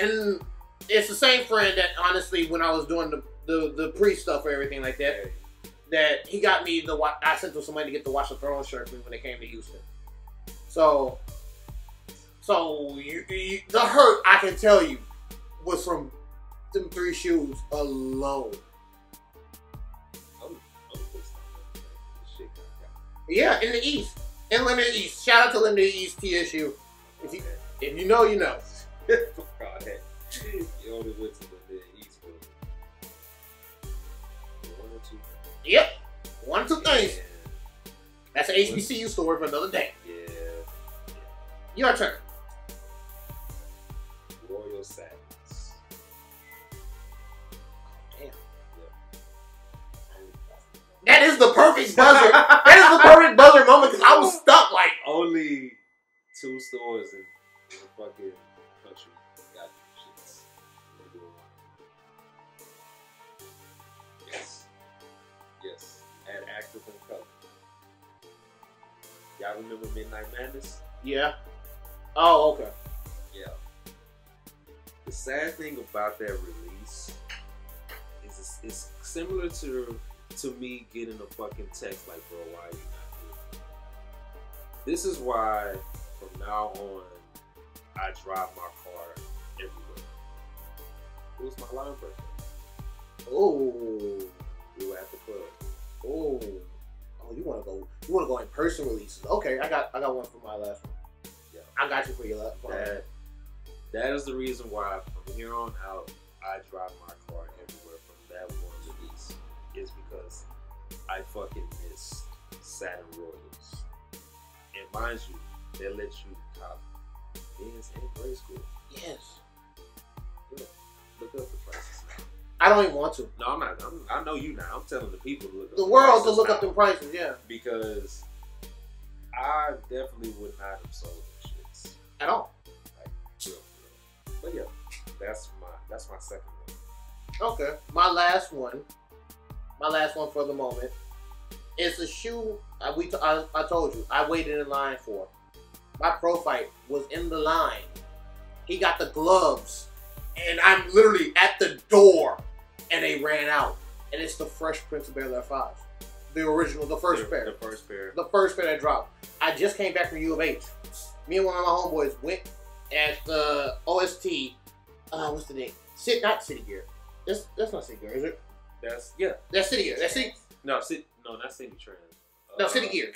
And it's the same friend that honestly, when I was doing the pre-stuff or everything like that, that he got me I sent him somebody to get the Watch the Throne shirt when they came to Houston. So the hurt, I can tell you, was from them 3 shoes alone. Yeah, in the East. In Limited East. Shout out to Limited East TSU. If you know, you know. You only went to the East for 1 or 2 things. Yep. 1 or 2 things. That's an HBCU story for another day. Yeah. Your turn. Royal Sadness. Damn. That is the perfect buzzer. That is the perfect buzzer moment because I was stuck like. Only 2 stores in the fucking country got shits. Yes. And Active and Color. Y'all remember Midnight Madness? Yeah. Oh, okay. Yeah. The sad thing about that release is it's similar to me getting a fucking text like, bro, why are you not here? This is why from now on I drive my car everywhere. It was my line birthday. Oh. We were at the club. Oh. Oh, you wanna go in person releases. Okay, I got one for my last one. Yeah. I got you for your last one. That is the reason why from here on out I drive my car everywhere from that one release. Is because I fucking miss Saturn Royals. And mind you, they let you cop Benz and Gray School. Yes. Look up the prices now. I don't even want to. No, I'm not. I know you now. I'm telling the people to look up the world to look now. up the prices, yeah. Because I definitely would not have sold them shits. At all. Like, real. But yeah, that's my second one. Okay. My last one for the moment is a shoe I told you I waited in line for. My pro fight was in the line. He got the gloves and I'm literally at the door and they ran out. And it's the Fresh Prince of Bel-Air 5. The original, the first pair. The first pair. The first pair that dropped. I just came back from U of H. Me and one of my homeboys went at the OST. What's the name? Not City Gear. That's not City Gear, is it? That's City Gear. That's City. No, not City Trend. No, City Gear.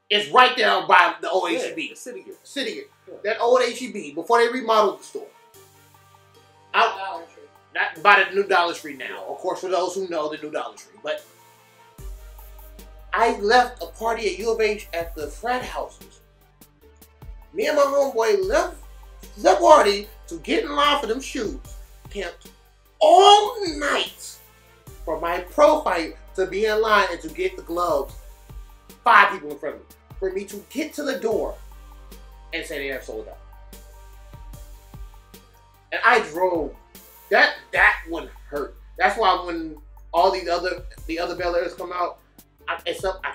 It's right there by the old HEB. Yeah, City Gear. City Gear. Yeah. That old HEB before they remodeled the store. Out Dollar Tree. Not by the new Dollar Tree now. Of course, for those who know the new Dollar Tree. But I left a party at U of H at the frat houses. Me and my homeboy left the party to get in line for them shoes. Camped all night for my pro fight to be in line and to get the gloves. 5 people in front of me. For me to get to the door and say they have sold out. And I drove That one hurt. That's why when all the other Bel Airs come out, I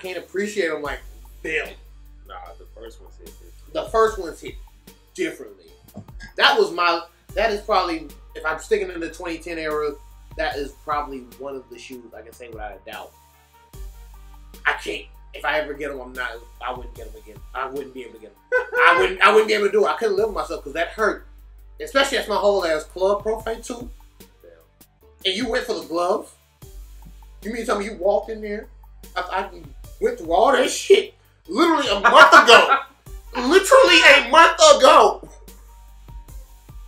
can't appreciate them like them. Nah, the first one's hit different. The first one's hit differently. That is probably, if I'm sticking in the 2010 era, that is probably one of the shoes I can say without a doubt. I can't. If I ever get them, I wouldn't get them again. I wouldn't be able to get them. I wouldn't be able to do it. I couldn't live with myself because that hurt. Especially as my whole ass club profile too. Damn. And you went for the gloves. You mean to tell me you walked in there? I went through all that shit literally a month ago. Literally a month ago.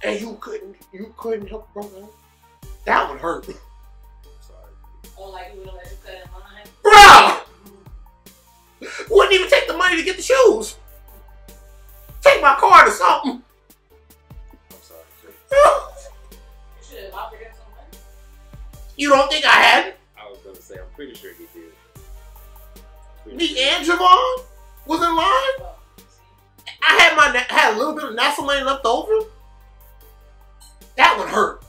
And you couldn't help bro. That one hurt. Sorry. Oh, like you would have let you cut in line? Bro! Wouldn't even take the money to get the shoes. Take my card or something. I'm sorry, Jay. You should have offered him some money. You don't think I had it? I was gonna say, I'm pretty sure he did. Me and Javon was in line. Oh, see? I had a little bit of NASA money left over. That one hurt.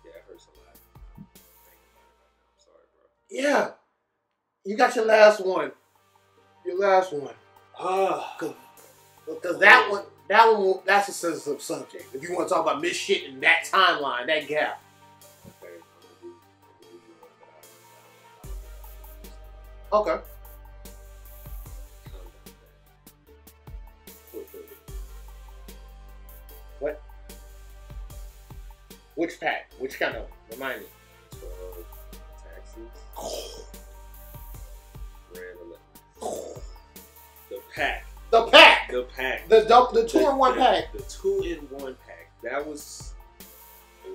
Yeah, it hurts a lot. I'm sorry, bro. Yeah. You got your last one. Your last one. Because that one, that's a sensitive subject. If you want to talk about miss shit in that timeline, that gap. Okay, Okay. What? Which pack? Which kind of? Remind me. 12 taxis. Red 11. The pack. The pack. The pack. The 2-in-1 pack. The 2-in-1 pack. That was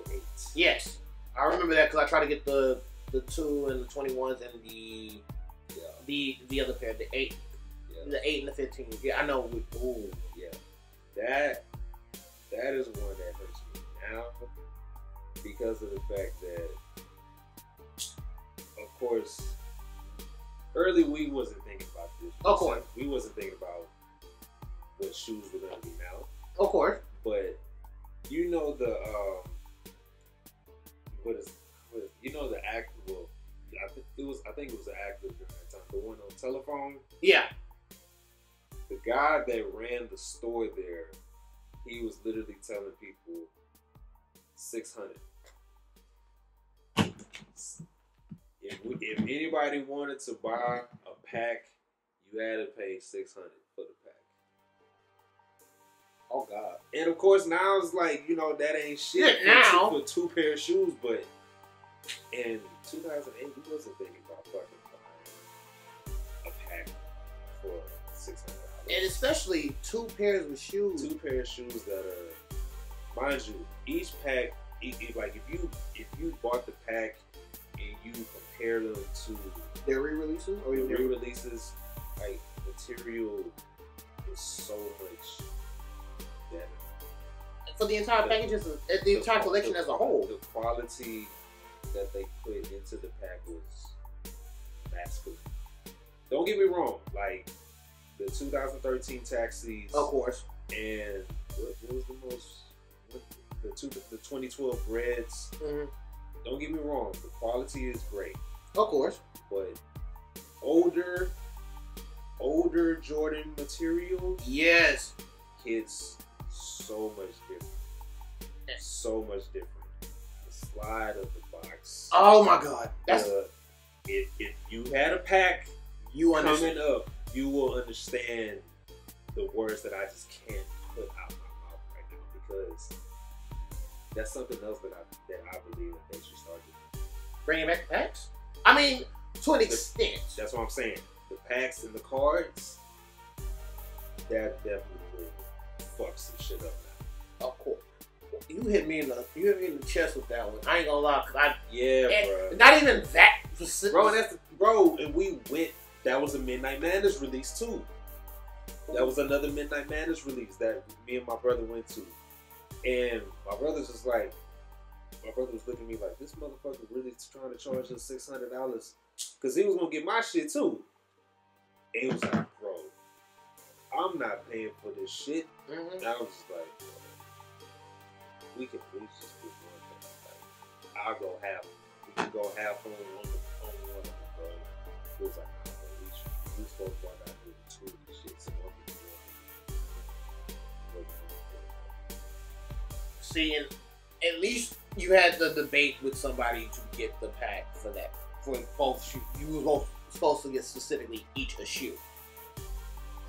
08. Yes, I remember that because I tried to get the 2 and the 21s and the other pair, the 8, the 8 and the 15. Yeah, I know. Ooh, yeah. That is one that hurts me now because of the fact that, of course, early we wasn't thinking about this. Of course, we wasn't thinking about what shoes were gonna be now. Of course, but you know the you know the act. Well, I think it was the actor during that time. The one on telephone. Yeah. The guy that ran the store there, he was literally telling people 600. If anybody wanted to buy a pack, you had to pay 600 for the pack. Oh God! And of course now it's like, you know, that ain't shit for 2 pair of shoes, but in 2008 we wasn't thinking about fucking buying a pack for $600. And especially 2 pairs of shoes. 2 pairs of shoes that are, mind you, each pack. Like if you bought the pack and you compare them to their re-releases or the re-releases, like material is so much better. For the entire package, the entire collection as a whole. The quality that they put into the pack was masculine. Don't get me wrong, like the 2013 taxis, of course, and what was the most, the 2012 Reds. Mm-hmm. Don't get me wrong, the quality is great, of course, but older Jordan material, yes, hits so much different. So much different. The slide of the box. Oh my God! That's if you had a pack, coming up, you will understand the words that I just can't put out my mouth right now, because that's something else that I believe that they should start doing. Bringing back the packs? I mean, to an extent. That's what I'm saying. The packs and the cards, that definitely will fuck some shit up now. Of course. You hit me in the chest with that one. I ain't gonna lie, bro. Not even that specific. Bro, and we went. That was a Midnight Madness release too. That was another Midnight Madness release that me and my brother went to. And my brother was looking at me like, this motherfucker really trying to charge us $600 because he was gonna get my shit too. And he was like, bro, I'm not paying for this shit. Mm-hmm. And I was just like, bro, we can please just get one thing. I'll go half. We can go half on one of them, bro. It was like, nah, bro, we supposed to run out here with two of these shits. So one of them. See, and at least you had the debate with somebody to get the pack for that. For both shoes. You were both supposed to get specifically each a shoe.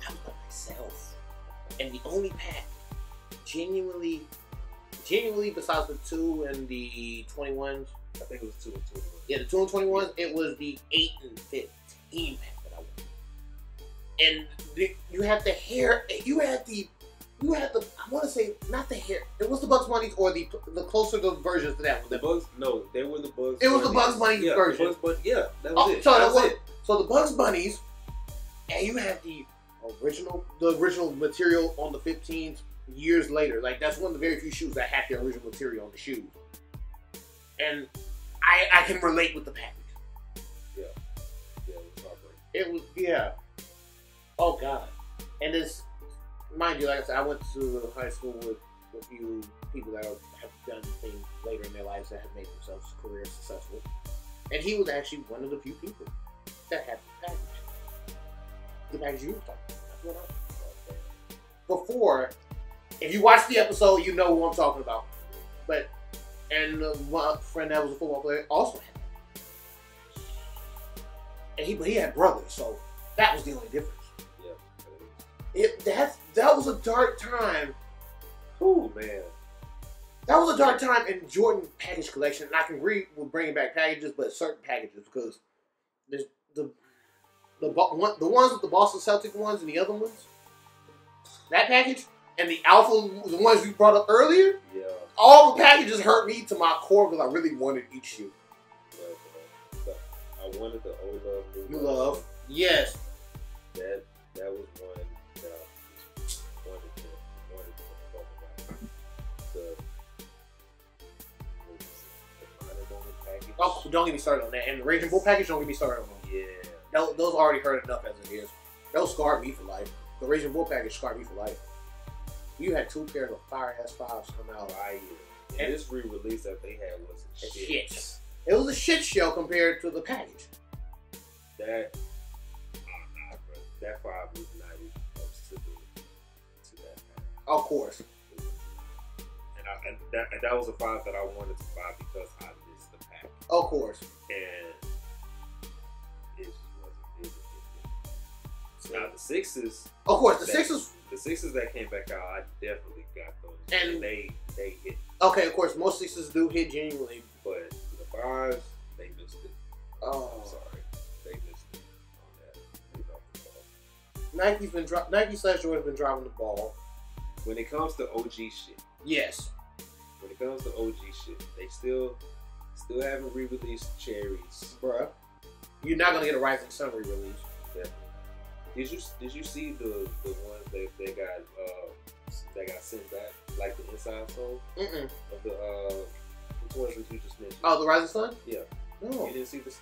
I was by myself. And the only pack, genuinely, besides the 2 and the 21s, I think it was 2 and 21. yeah, the 2 and 21s, it was the 8 and 15 pack that I wanted. And you had the hair, you had the, I want to say, not the hair, it was the Bugs Bunnies or the closer to versions to that. The Bugs, no, they were the Bugs. It was the Bugs Bunny version. Bugs Bunny, yeah, that was it. So that was it. So the Bugs Bunnies, and you had the original material on the 15s years later. Like, that's one of the very few shoes that had the original material on the shoes. And I can relate with the package. Yeah, it was heartbreaking. It was, yeah. Oh, God. And this, mind you, like I said, I went to high school with a few people that have done things later in their lives that have made themselves career successful. And he was actually one of the few people that had the package. The package you were talking about. That's what I'm talking about. Before, if you watch the episode, you know who I'm talking about. But, and my friend that was a football player also had that. And he had brothers, so that was the only difference. That was a dark time. Oh man, that was a dark time in Jordan package collection. And I can agree with bringing back packages, but certain packages, because there's the ones with the Boston Celtic ones and the other ones. That package and the Alpha, the ones you brought up earlier. Yeah. All the packages hurt me to my core because I really wanted each shoe. I wanted the old love, new love. Yes. That was one. Oh, don't get me started on that. And the Raging Bull package, don't get me started on them. Yeah. Those already hurt enough as it is. Those scarred me for life. The Raging Bull package scarred me for life. You had 2 pairs of fire S5s come out. Right. And this re-release that they had was shit. It was a shit show compared to the package. That 5 was not even close to that pack. Of course. And that was a 5 that I wanted to buy because I missed the pack. Of course. And it just wasn't big. Now the 6s. Of course, the 6s. The 6s that came back out, I definitely got those. And they hit. Okay, of course, most 6s do hit genuinely. But the 5s, they missed it. Oh. I'm sorry. They missed it on that. Nike/Jordan's been driving the ball. When it comes to OG shit. Yes. When it comes to OG shit, they still haven't re-released cherries. Bruh. You're not gonna get a Rising Sun re-release. Definitely. Did you see the ones that they got sent back, like the inside sole of the ones that you just mentioned? Oh, the Rising Sun? Yeah. No. You didn't see this?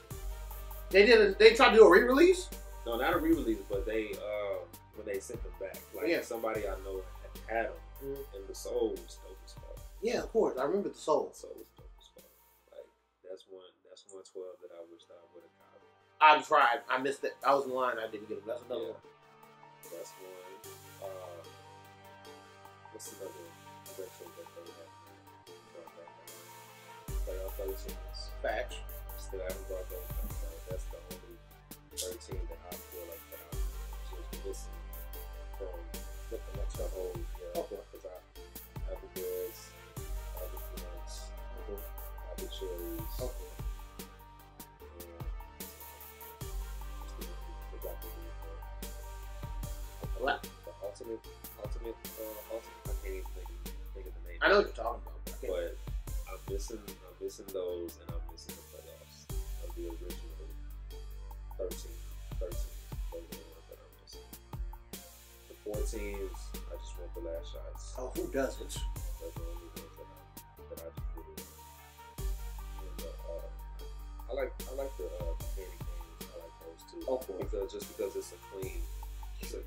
They tried to do a re-release? No, not a re-release, but they when they sent them back, like somebody I know had them, and the sole was dope as fuck. Yeah, of course. I remember the sole. The sole was dope as fuck. Like that's 112 that I wish that I would have got. I tried. I missed it. I was in line. I didn't get it. That's another one. That's one. What's another retro that they have brought back? Playoff 36. Facts. Still haven't brought those back. That's the only 13 that I feel like that I'm just missing from the whole. Yeah. Okay. Because I have the goods, I have the goods, I have the cherries. Okay. What? The ultimate. I can't even think of the name. I know what you're talking about, but I'm missing those, and I'm missing the playoffs of the original 13. Those are the ones that I'm missing. The 14s, I just want the last shots. Oh, who doesn't? Those are the only ones that I just really want. And, I like the candy canes. I like those too. Okay. Because it's a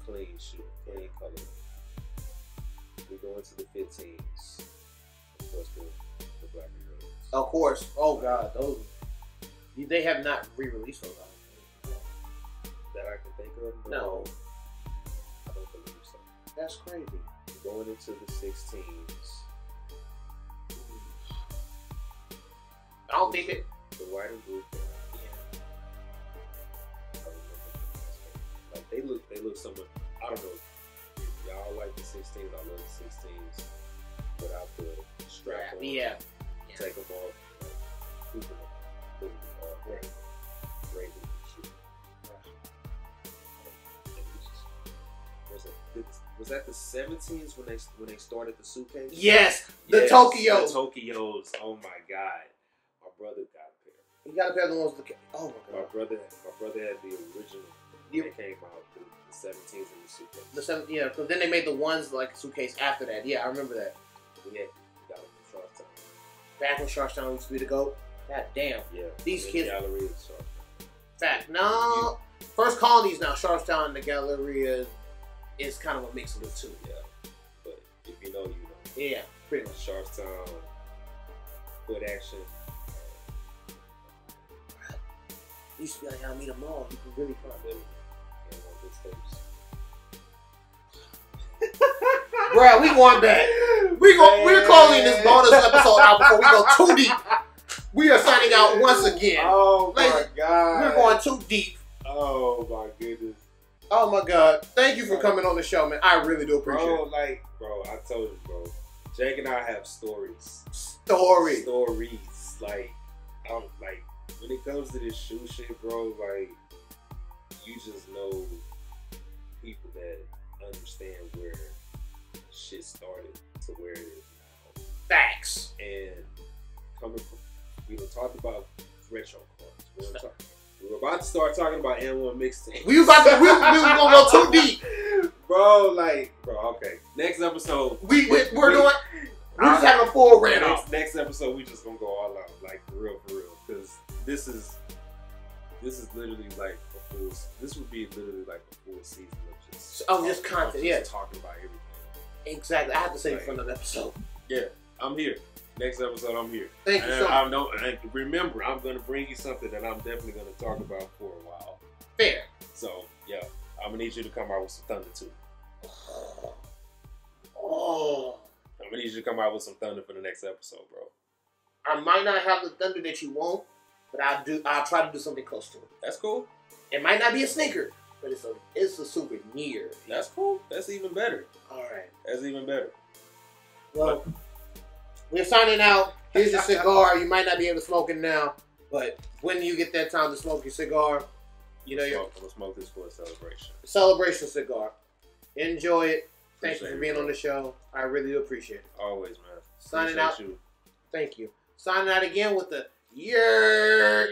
clean shoe, clean color. We go into the 15s. Of course, the black and reds. Of course. Oh God, those. They have not re-released those albums. That I can think of? No. I don't believe so. That's crazy. Going into the 16s. I don't think it. The white and blue. I remember. Like they look somewhat. I don't know. If y'all like the 16s. I love the 16s. Without the strap on. Yeah. Take them off. Raven and shit. Was that the 17s when they started the suitcase? Yes, the Tokyos. The Tokyos. Oh my God, my brother got a pair. You got a pair of the ones. Oh my God. My brother had the original. That came out the 17s in the suitcase. The 7, yeah. Because then they made the ones like suitcase after that. Yeah, I remember that. Yeah, got them from Sharpstown. Back when Sharpstown used to be the GOAT. God damn. Yeah. These kids. Galleria is Sharpstown. Fact. No. First Colonies now. Sharpstown and the Galleria is kind of a mix of the two. Yeah. But if you know, you know. Yeah, pretty much. Sharpstown, Foot Action. Used to be like, I'll meet them all. You can really find them. And on this tapes. Bruh, we going back. We're closing this bonus episode out before we go too deep. We are signing out once again. Oh my Ladies, God. We're going too deep. Oh my goodness. Oh my God. Thank you for coming on the show, man. I really do appreciate it. Bro, I told you, bro. Jake and I have stories. Stories. Like, when it comes to this shoe shit, bro, like, you just know people that understand where shit started to where it is now. Facts. And coming from, we done talked about retro cards. We were about to start talking about N1 mixtape. We gonna go too deep. Bro, okay. Next episode. We're just having a full rant off. Next episode, we just gonna go all out, like, for real. Because this is literally like a full, this would be literally like a full season of just content, yeah. Talking about everything. Exactly. I have to say it for another episode. Yeah, I'm here. Next episode, I'm here. Thank you so much. And remember, I'm going to bring you something that I'm definitely going to talk about for a while. Fair. So, yeah, I'm going to need you to come out with some thunder, too. Oh. I'm going to need you to come out with some thunder for the next episode, bro. I might not have the thunder that you want, but I'll try to do something close to it. That's cool. It might not be a sneaker, but it's a souvenir. That's cool. That's even better. All right. That's even better. Well, we're signing out. Here's your cigar. You might not be able to smoke it now, but when you get that time to smoke your cigar, you know I'm going to smoke this for a celebration. Celebration cigar. Enjoy it. Thank Appreciate you for being on the show. I really do appreciate it. Always, man. Signing Appreciate out. You. Thank you. Signing out again with the year.